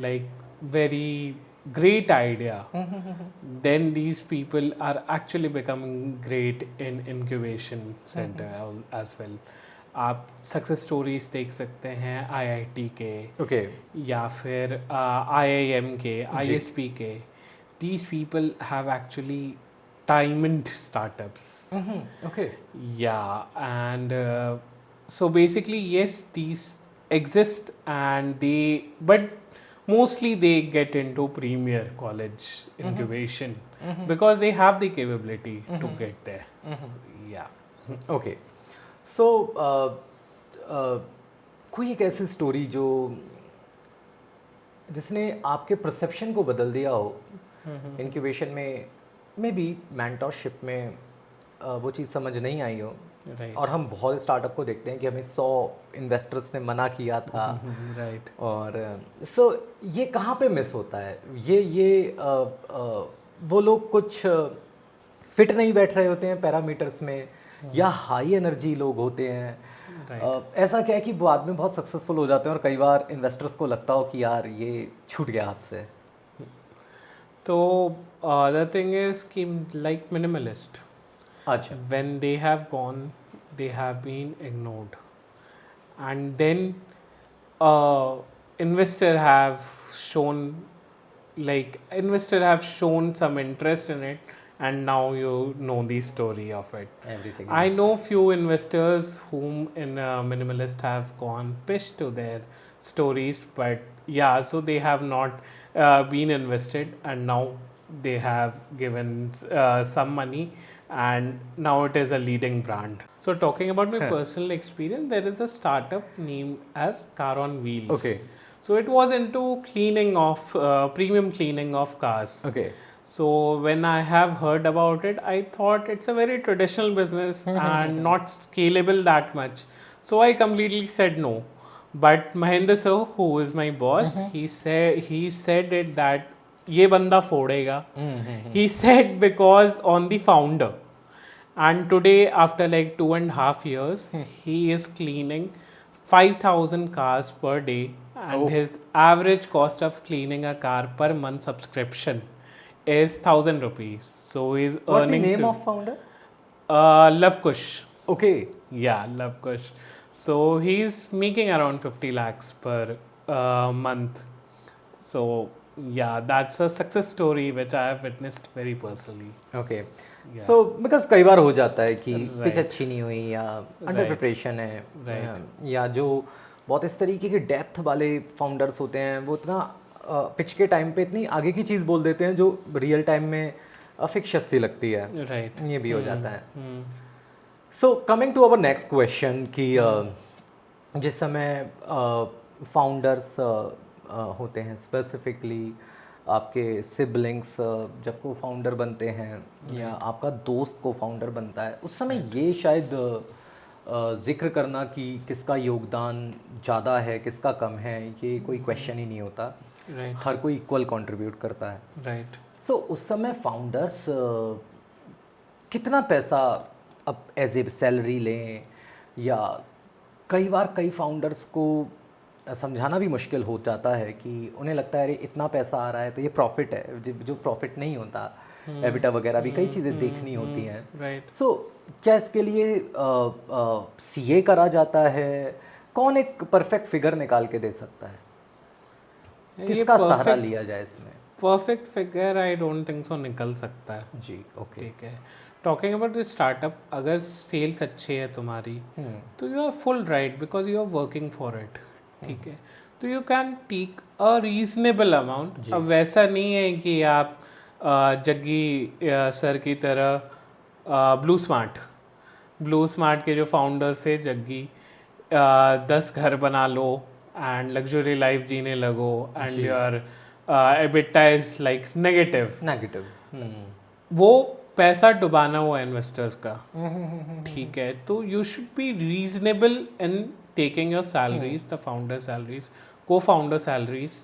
like very great idea, then these people are actually becoming great in incubation center as well. आप success stories देख सकते हैं IIT के, okay, या फिर IIM के, ISP के. These people have actually diamond startups. Okay, Yeah, and so basically yes, these exist, and but mostly they get into premier college incubation because they have the capability to get there. So, yeah. Okay. So कोई एक ऐसी story जिसने आपके perception को बदल दिया हो incubation में, मे बी मेंटरशिप में वो चीज़ समझ नहीं आई हो, Right. और हम बहुत स्टार्टअप को देखते हैं कि हमें 100 इन्वेस्टर्स ने मना किया था, Right. और सो ये कहाँ पे मिस होता है? ये वो लोग कुछ फिट नहीं बैठ रहे होते हैं पैरामीटर्स में, या हाई एनर्जी लोग होते हैं? ऐसा क्या है कि बाद में बहुत सक्सेसफुल हो जाते हैं और कई बार इन्वेस्टर्स को लगता हो कि यार ये छूट गया हाथ से? तो the thing is कि like minimalist, अच्छा, when they have gone, they have been ignored, and then investor have shown some interest in it, and now you know the story of it. Everything I is know few investors whom in Minimalist have gone pitched to their stories, but yeah, so they have not been invested, and now they have given some money, and now it is a leading brand. So talking about my personal experience, there is a startup named as Car on Wheels. Okay. So it was into cleaning of premium cleaning of cars. Okay. So when I have heard about it, I thought it's a very traditional business and not scalable that much. So I completely said no. But Mahendra sir, who is my boss, he said it that ये बंदा फोड़ेगा. He said because on the founder. And today, after like 2.5 years, he is cleaning 5,000 cars per day, and his average cost of cleaning a car per month subscription is 1,000 rupees. So he's What's the earning. name of founder? Love Kush. Okay. Yeah, Love Kush. So he's making around 50 lakhs per month. So yeah, that's a success story which I have witnessed very personally. Okay so because कई बार हो जाता है कि pitch अच्छी नहीं हुई या under Right. Preparation है या जो बहुत इस तरीके के डेप्थ वाले फाउंडर्स होते हैं वो इतना पिच के टाइम पे इतनी आगे की चीज़ बोल देते हैं जो रियल टाइम में फिक्शस सी लगती है Right. ये भी हो जाता है so coming to our next question कि जिस समय फाउंडर्स होते हैं स्पेसिफिकली आपके सिबलिंग्स जब को फाउंडर बनते हैं या आपका दोस्त को फाउंडर बनता है उस समय ये शायद जिक्र करना कि किसका योगदान ज़्यादा है किसका कम है ये कोई क्वेश्चन ही नहीं होता Right. हर कोई इक्वल कंट्रीब्यूट करता है Right. सो उस समय फाउंडर्स कितना पैसा अब एज ए सैलरी लें या कई बार कई फाउंडर्स को समझाना भी मुश्किल हो जाता है कि उन्हें लगता है अरे इतना पैसा आ रहा है तो ये प्रॉफिट है जो प्रॉफिट नहीं होता एबिटा वगैरह भी कई चीज़ें देखनी होती हैं Right. सो क्या इसके लिए सीए करा जाता है कौन एक परफेक्ट फिगर निकाल के दे सकता है किसका सहारा लिया जाए इसमें perfect figure I don't think so निकल सकता है जी ओके ठीक है टॉकिंग अबाउट दिस स्टार्टअप अगर सेल्स अच्छी है तुम्हारी तो you are full right because you are working for it ठीक है तो you can take a reasonable amount अब वैसा नहीं है कि आप जग्गी सर की तरह ब्लू स्मार्ट के जो फाउंडर्स थे जग्गी 10 घर बना लो एंड लग्जरी लाइफ जीने लगो and your EBITDA is like negative वो पैसा डुबाना हुआ इन्वेस्टर्स का ठीक है तो you should be reasonable in taking your salaries the founder salaries को founder salaries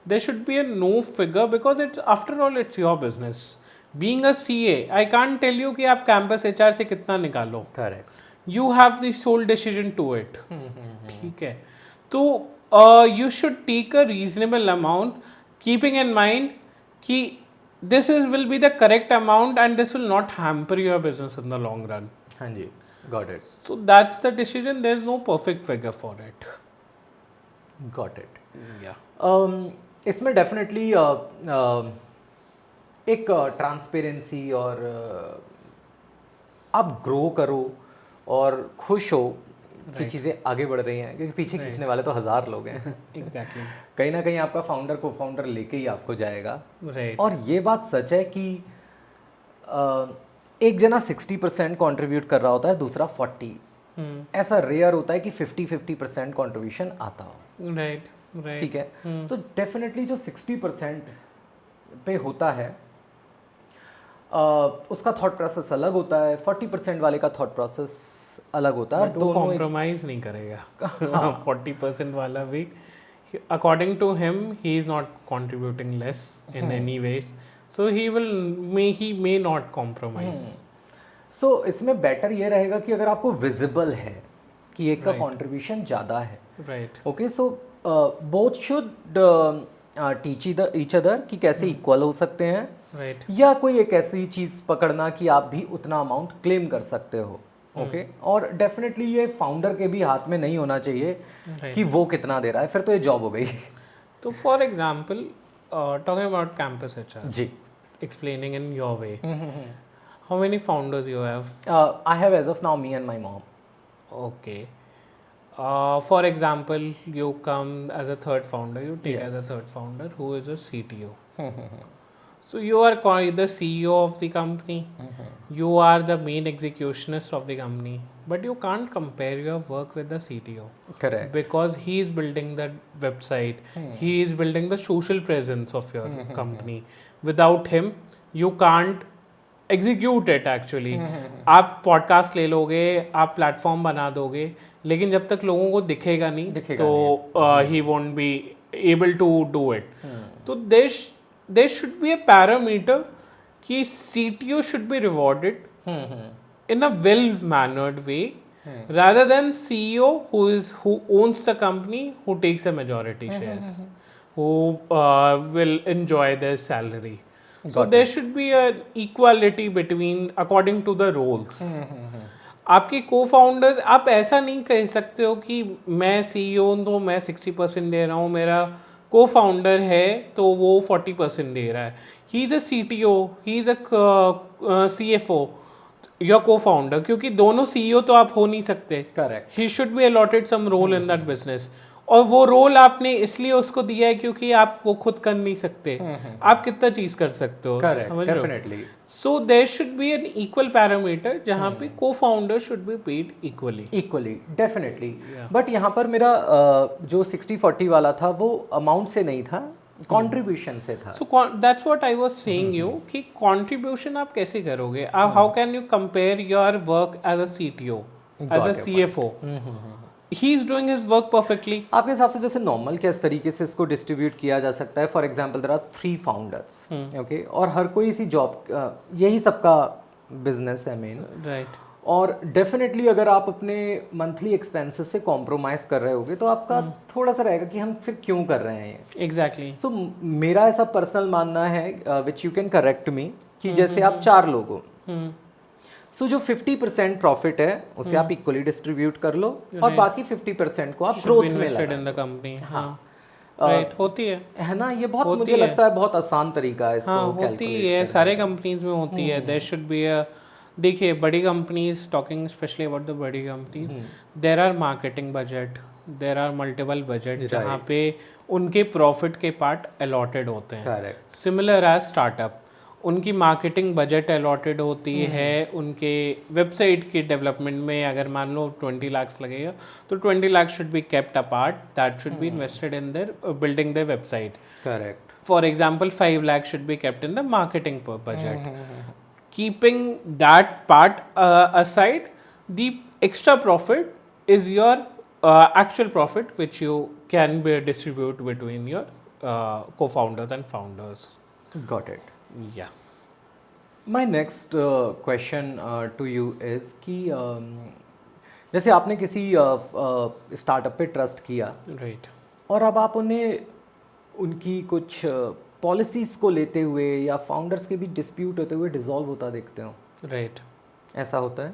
there should be a no figure because it's after all it's your business being a CA I can't tell you कि आप campus HR से कितना निकालो correct you have the sole decision to it ठीक है तो you should take a reasonable amount keeping in mind कि this will be the correct amount and this will not hamper your business in the long run हाँ जी got it so that's the decision there's no perfect figure for it got it yeah इसमें definitely एक transparency और आप grow करो और खुश हो कि चीज़ें आगे बढ़ रही हैं क्योंकि पीछे खींचने वाले तो 1000 लोग हैं एग्जैक्टली कहीं ना कहीं आपका फाउंडर को फाउंडर लेके ही आपको जाएगा राइट और ये बात सच है कि एक जना 60% कंट्रीब्यूट कर रहा होता है दूसरा 40 ऐसा रेयर होता है कि 50-50% कंट्रीब्यूशन आता हो राइट ठीक है तो डेफिनेटली जो 60% पे होता है उसका थॉट प्रोसेस अलग होता है 40% वाले का थॉट प्रोसेस अलग होता है दोनों कॉम्प्रोमाइज नहीं करेगा 40% वाला भी according to him he is not contributing less in any ways so he may not compromise so इसमें बेटर ये रहेगा कि अगर आपको विजिबल है कि एक का कंट्रीब्यूशन ज़्यादा है right okay so both should teach each other कि कैसे इक्वल हो सकते हैं राइट या कोई एक ऐसी चीज़ पकड़ना कि आप भी उतना अमाउंट क्लेम कर सकते हो ओके और डेफिनेटली ये फाउंडर के भी हाथ में नहीं होना चाहिए कि वो कितना दे रहा है फिर तो ये जॉब हो गई तो for example talking about campus HR जी explaining in your way. How many founders you have? I have as of now me and my mom. Okay. For example, you come as a third founder, you take as a third founder who is a CTO. So you are the CEO of the company, you are the main executionist of the company, but you can't compare your work with the CTO. Correct. Because he is building the website, he is building the social presence of your company. Without him, you can't execute it actually. आप podcast ले लोगे, आप platform बना दोगे, लेकिन जब तक लोगों को दिखेगा नहीं तो he won't be able to do it. तो there should be a parameter कि CTO should be rewarded in a well mannered way rather than CEO who owns the company, who takes a majority shares, who will enjoy their salary. So there should be an equality between according to the roles. आपके co-founders, आप ऐसा नहीं कह सकते हो कि मैं CEO हूँ तो मैं 60% दे रहा हूँ, मेरा co-founder है तो वो 40% दे रहा है. He is a CTO, he is a CFO, your co-founder, क्योंकि दोनों CEO तो आप हो नहीं सकते. Correct. He should be allotted some role in that business. और वो रोल आपने इसलिए उसको दिया है क्योंकि आप वो खुद कर नहीं सकते. आप कितना चीज कर सकते हो, समझ रहे हो? Definitely. So there should be an equal parameter जहाँ पे cofounder should be paid equally. Definitely. But यहाँ पर मेरा जो 60-40 वाला था वो अमाउंट से नहीं था, कंट्रीब्यूशन से था. So that's what I was saying you कि कंट्रीब्यूशन आप कैसे करोगे? How can you compare your work as a CTO, as a CFO? He is doing his work perfectly. आपके हिसाब से जैसे नॉर्मल किस तरीके से इसको डिस्ट्रीब्यूट किया जा सकता है? For example there are 3 founders, okay, और हर कोई इसी जॉब, यही सबका बिजनेस है मेन, राइट. और डेफिनेटली अगर आप अपने मंथली एक्सपेंसेस से कॉम्प्रोमाइज कर रहे होगे तो आपका थोड़ा सा रहेगा कि हम फिर क्यों कर रहे हैं ये. एग्जैक्टली. सो मेरा ऐसा पर्सनल मानना है, विच यू कैन करेक्ट मी, कि जैसे आप 4 लोग हो, सो जो 50% प्रॉफिट है उसे आप इक्वली डिस्ट्रीब्यूट कर लो और बाकी 50% को आप ग्रोथ में लगा इन द कंपनी. हाँ, राइट. होती है ना, ये बहुत मुझे लगता है बहुत आसान तरीका है इसको. हाँ, होती है, सारे कंपनीज में होती है. देयर शुड बी अ, देखिए बड़ी companies, talking specially about the बड़ी companies, there are marketing budget, there are multiple budget जहाँ पे उनके प्रॉफिट के पार्ट अलॉटेड होते हैं. करेक्ट. सिमिलर एज स्टार्टअप, उनकी मार्केटिंग बजट अलॉटेड होती है. उनके वेबसाइट की डेवलपमेंट में अगर मान लो 20 लाख लगेगा तो 20 lakh should be kept apart, that should be invested in their building their website. Correct. For example 5 lakh should be kept in the marketing budget. Keeping that part aside, the extra profit is your actual profit which you can be distribute between your co-founders and founders. Got it. Yeah. My next question to you is कि जैसे आपने किसी startup पे trust किया, Right. और अब आप उन्हें उनकी कुछ पॉलिसीज को लेते हुए या फाउंडर्स के भी डिस्प्यूट होते हुए डिसॉल्व होता देखते हो. Right. ऐसा होता है?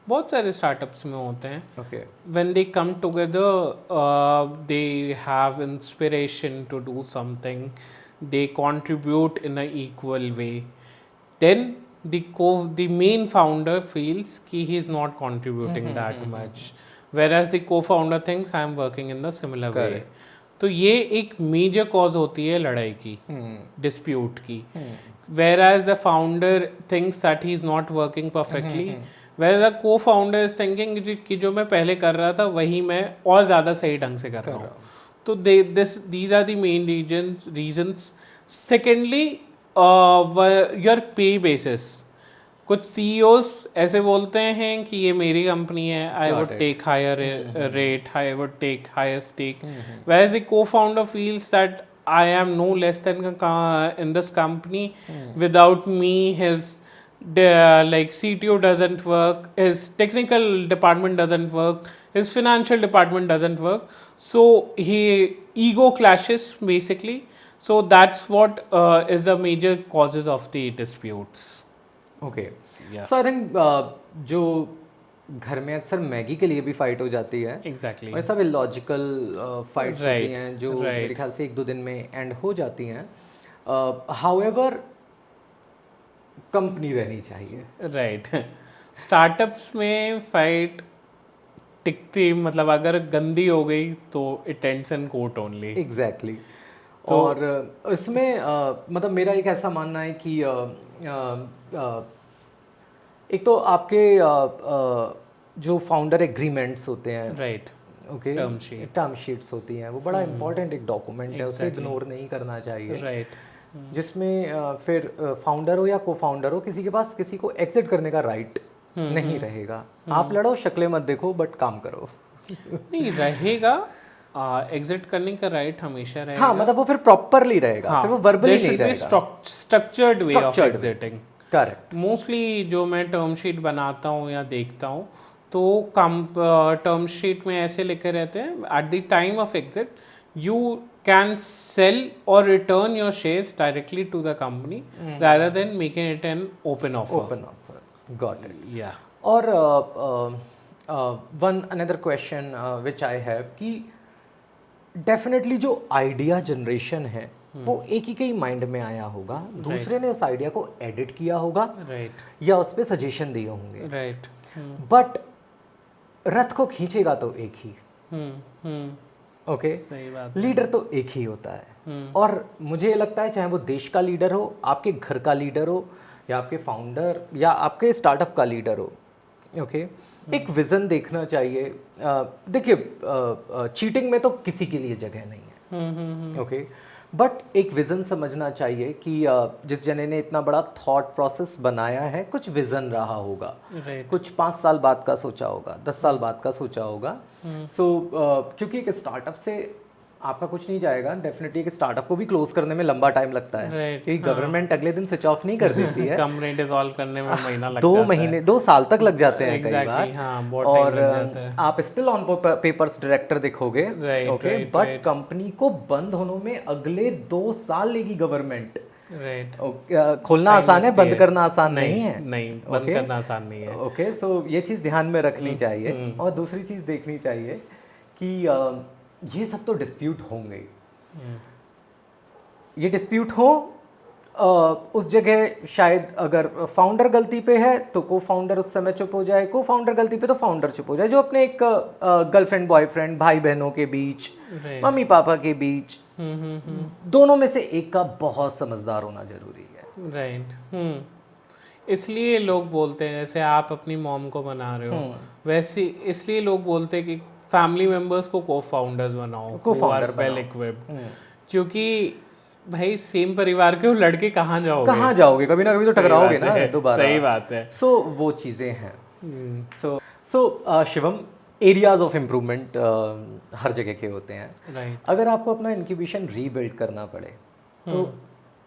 बहुत सारे स्टार्टअप्स में होते हैं. Okay. When they come together, they have inspiration to do something. They contribute in an equal way. Then the main founder feels कि he is not contributing that much, whereas the co-founder thinks I am working in the similar way. तो ये एक major cause होती है लड़ाई की, dispute की. whereas the founder thinks that he is not working perfectly, whereas the co-founder is thinking कि जो मैं पहले कर रहा था वही मैं और ज़्यादा सही ढंग से कर रहा हूँ. तो these are the main reasons. Secondly, your pay basis. कुछ CEOs ऐसे बोलते हैं कि ये मेरी कंपनी है, I would take higher rate, I would take higher stake, whereas the co-founder feels that I am no less than in this company. Without me, his like CTO doesn't work, his technical department doesn't work, his financial department doesn't work. So ego clashes basically. So that's what is the major causes of the disputes. Okay. Yeah. So I think जो घर में अक्सर Maggi के लिए भी fight हो जाती है, Exactly. और सब इलॉजिकल फाइट्स Right. होती हैं जो Right. मेरे ख्याल से 1-2 दिन में एंड हो जाती हैं. हाउएवर कंपनी रहनी चाहिए। राइट। स्टार्टअप्स में फाइट टिकती, मतलब अगर गंदी हो गई तो it ends in court only. Exactly. और इसमें मतलब मेरा एक ऐसा मानना है कि एक तो आपके जो फाउंडर एग्रीमेंट्स होते हैं, राइट, ओके, टर्म शीट्स होती हैं, वो बड़ा इंपॉर्टेंट एक डॉक्यूमेंट है, उसे इग्नोर नहीं करना चाहिए। राइट, जिसमें फिर फाउंडर हो या को फाउंडर हो, किसी के पास किसी को एग्जिट करने का राइट नहीं रहेगा। आप लड़ो, शक्लें मत देखो, बट काम करो। नहीं रहेगा, एग्जिट करने का राइट हमेशा रहेगा। हाँ, मतलब वो फिर प्रॉपरली रहेगा, हाँ, फिर वो वर्बली नहीं रहेगा। Structured way of exiting. Correct. Mostly जो मैं टर्म शीट बनाता हूँ या देखता हूँ, तो टर्म शीट में ऐसे लिखे रहते हैं, at the time of exit you can sell और return your shares directly to the company rather than making it an open offer. Open offer, got it. Yeah. और one another question which I have कि definitely जो idea generation है वो एक ही के ही mind में आया होगा, दूसरे ने उस आइडिया को एडिट किया होगा, Right. या उस पर सजेशन दिए होंगे, Right. बट रथ को खींचेगा तो एक ही। ओके, सही बात। लीडर तो एक ही होता है। और मुझे लगता है चाहे वो देश का लीडर हो, आपके घर का लीडर हो, या आपके फाउंडर या आपके स्टार्टअप का लीडर हो, ओके, एक विजन देखना चाहिए। देखिए, चीटिंग में तो किसी के लिए जगह नहीं है, ओके, बट एक विजन समझना चाहिए कि जिस जने ने इतना बड़ा थॉट प्रोसेस बनाया है, कुछ विजन रहा होगा, कुछ 5 साल बाद का सोचा होगा, 10 साल बाद का सोचा होगा। सो क्योंकि एक स्टार्टअप से आपका कुछ नहीं जाएगा, डेफिनेटली एक स्टार्टअप को भी क्लोज करने में लंबा टाइम लगता है, क्योंकि गवर्नमेंट अगले दिन स्विच ऑफ नहीं कर देती है। कंपनी डिसॉल्व करने में महीना लग 2 महीने 2 साल तक लग जाते हैं कई बार। हाँ, बहुत और टाइम लग जाता है। आप स्टिल ऑन पेपर्स डायरेक्टर दिखोगे, ओके, बट कंपनी को बंद होने में अगले 2 साल लेगी गवर्नमेंट। राइट। खोलना आसान है, बंद करना आसान नहीं है। नहीं, बंद करना आसान नहीं है। ओके, सो ये चीज़ ध्यान में रखनी चाहिए। और दूसरी चीज़ देखनी चाहिए कि ये सब तो डिस्प्यूट होंगे, ये डिस्प्यूट हो, उस जगह शायद अगर फाउंडर गलती पे है तो को फाउंडर उस समय चुप हो जाए, को फाउंडर गलती पे तो फाउंडर चुप हो जाए। जो अपने एक गर्लफ्रेंड बॉयफ्रेंड, भाई बहनों के बीच, मम्मी पापा के बीच, दोनों में से एक का बहुत समझदार होना जरूरी है। राइट। इसलिए लोग बोलते हैं, जैसे आप अपनी मॉम को बना रहे हो, वैसे इसलिए लोग बोलते हैं कि फैमिली मेंबर्स को को फाउंडर्स बनाओ, को-फाउंडर वेल इक्विप्ड, क्योंकि भाई सेम परिवार के हो, लड़के कहाँ जाओगे, कभी ना कभी तो टकराओगे ना दोबारा। सही बात है। सो वो चीज़ें हैं। सो शिवम, एरियाज ऑफ इम्प्रूवमेंट हर जगह के होते हैं। राइट। अगर आपको अपना इंक्यूबेशन रीबिल्ड करना पड़े तो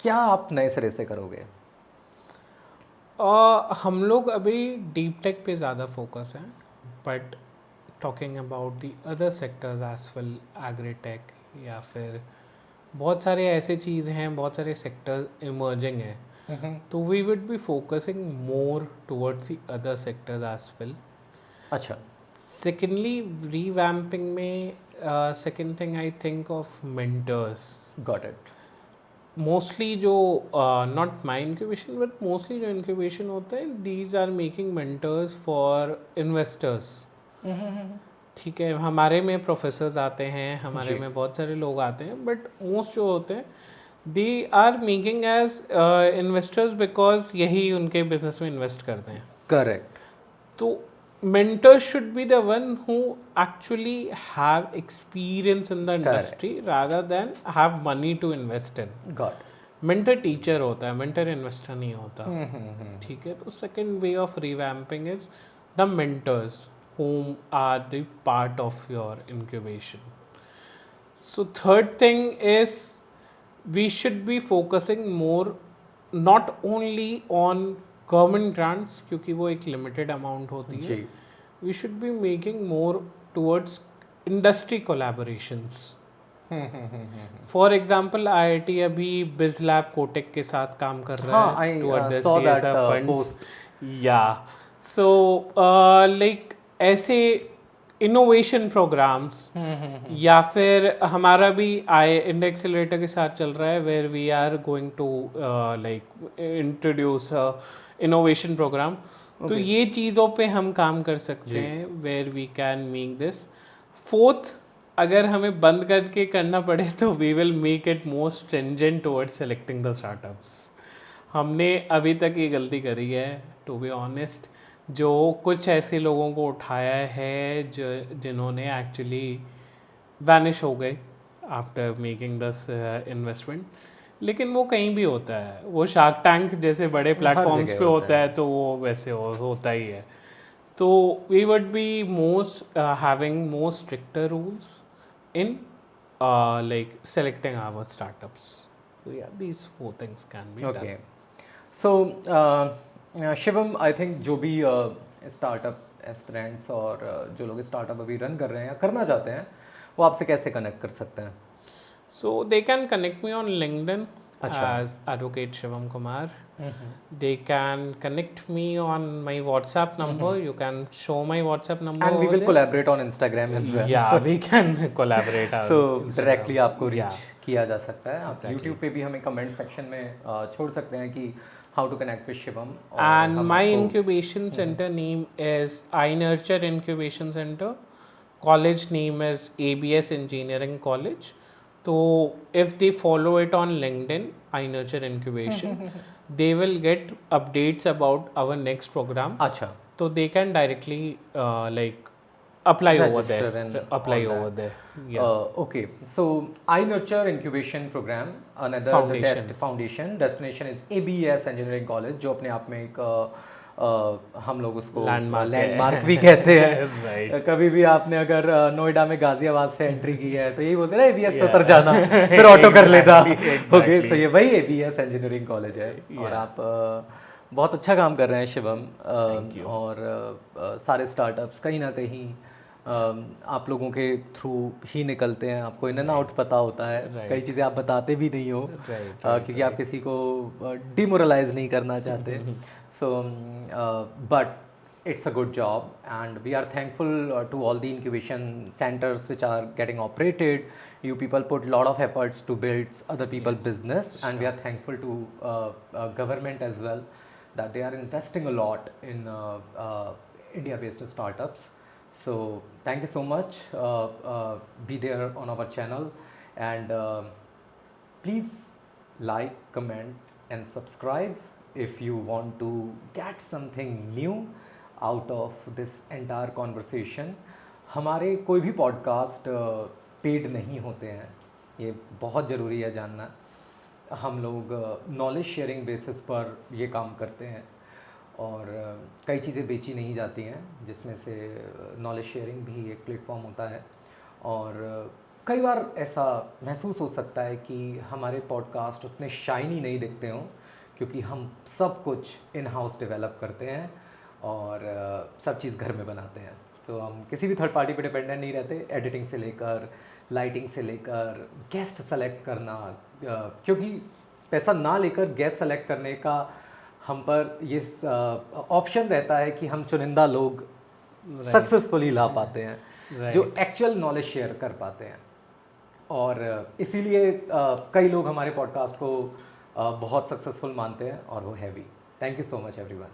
क्या आप नए सिरे से करोगे? हम लोग अभी डीप टेक पे ज़्यादा फोकस है, but talking about the other sectors as well, agritech या फिर बहुत सारे ऐसे चीज़ हैं, बहुत सारे सेक्टर्स इमर्जिंग हैं, तो we would be focusing more towards the other sectors as well. अच्छा। सेकेंडली, रीवैम्पिंग में second thing I think of mentors. Got it. Mostly जो not my incubation but mostly जो इंक्यूबेशन होते हैं, these are making mentors for investors. ठीक है, हमारे में प्रोफेसर्स आते हैं, हमारे में बहुत सारे लोग आते हैं, बट मोस्ट जो होते हैं they are making as investors because यही उनके बिजनेस में इन्वेस्ट करते हैं। करेक्ट। तो mentors should be the one who actually have experience in the industry rather than have money to invest in. Got. Mentor teacher होता है, mentor investor नहीं होता। ठीक है, तो second way of revamping is the mentors whom are the part of your incubation. So third thing is we should be focusing more not only on government grants, क्योंकि वो एक लिमिटेड अमाउंट होती है। We should be making more towards industry collaborations. For example, IIT अभी biz lab Kotak के साथ काम कर रहा है टुवर्ड द सीएसआर फंड्स। या सो लाइक ऐसे इनोवेशन प्रोग्राम्स, या फिर हमारा भी आई इंडिया एक्सेलरेटर के साथ चल रहा है where we are going to like introduce innovation program. तो ये चीज़ों पे हम काम कर सकते हैं where we can make this. Fourth, अगर हमें बंद करके करना पड़े तो we will make it more stringent towards selecting the startups. हमने अभी तक ये गलती करी है टू बी ऑनेस्ट, जो कुछ ऐसे लोगों को उठाया है जो जिन्होंने एक्चुअली वैनिश हो गए आफ्टर मेकिंग दिस इन्वेस्टमेंट। लेकिन वो कहीं भी होता है, वो शार्क टैंक जैसे बड़े प्लेटफॉर्म्स पे होता है तो वो वैसे होता ही है। तो we would be most having more stricter rules in like selecting our startups. So yeah, these 4 things can be Okay. done. So Shivam, I think जो भी स्टार्टअप एस्पिरेंट्स और जो लोग स्टार्टअप अभी रन कर रहे हैं या करना चाहते हैं, वो आपसे कैसे कनेक्ट कर सकते हैं? So they can connect me on LinkedIn as Advocate Shivam Kumar. They can connect me on my WhatsApp number. You can show my WhatsApp number. And we will collaborate on Instagram as well. Yeah, we can collaborate. So directly आपको reach किया जा सकता है। आप YouTube पे भी हमें comment section में छोड़ सकते हैं कि how to connect with Shivam. And my incubation center name is iNurture Incubation Center. College name is ABS Engineering College. So if they follow it on LinkedIn, iNurture Incubation, they will get updates about our next program. अच्छा, So they can directly like apply Register over there. and Apply all over that. there. Yeah. Okay. So iNurture Incubation Program, another Foundation. foundation destination is ABS Engineering College, जो अपने आप में एक हम लोग उसको landmark भी कहते हैं। Right. कभी भी आपने अगर नोएडा में गाजियाबाद से एंट्री की है तो यही बोलते हैं ABS पे उतर जाना, फिर ऑटो कर लेना। ओके, सो ये वही ABS इंजीनियरिंग कॉलेज है। और आप बहुत अच्छा काम कर रहे हैं शिवम, और सारे स्टार्टअप्स कहीं ना कहीं आप लोगों के थ्रू ही निकलते हैं, आपको इन एंड आउट पता होता है, कई चीज़ें आप बताते भी नहीं हो क्योंकि आप किसी को डिमोरलाइज नहीं करना चाहते। So, but it's a good job, and we are thankful to all the incubation centers which are getting operated. You people put a lot of efforts to build other people's business, and we are thankful to government as well that they are investing a lot in India-based startups. So, thank you so much. Be there on our channel, and please like, comment, and subscribe if you want to get something new out of this entire conversation. हमारे कोई भी podcast paid नहीं होते हैं, ये बहुत ज़रूरी है जानना। हम लोग नॉलेज शेयरिंग बेसिस पर ये काम करते हैं, और कई चीज़ें बेची नहीं जाती हैं जिसमें से नॉलेज शेयरिंग भी एक प्लेटफॉर्म होता है। और कई बार ऐसा महसूस हो सकता है कि हमारे पॉडकास्ट उतने शाइनी नहीं दिखते हों क्योंकि हम सब कुछ इन हाउस डेवलप करते हैं और सब चीज़ घर में बनाते हैं। तो हम किसी भी थर्ड पार्टी पे डिपेंडेंट नहीं रहते, एडिटिंग से लेकर लाइटिंग से लेकर गेस्ट सेलेक्ट करना, क्योंकि पैसा ना लेकर गेस्ट सेलेक्ट करने का हम पर ये ऑप्शन रहता है कि हम चुनिंदा लोग सक्सेसफुली ला पाते हैं जो एक्चुअल नॉलेज शेयर कर पाते हैं। और इसीलिए कई लोग हमारे पॉडकास्ट को बहुत सक्सेसफुल मानते हैं, और वो है भी। Thank you so much everyone.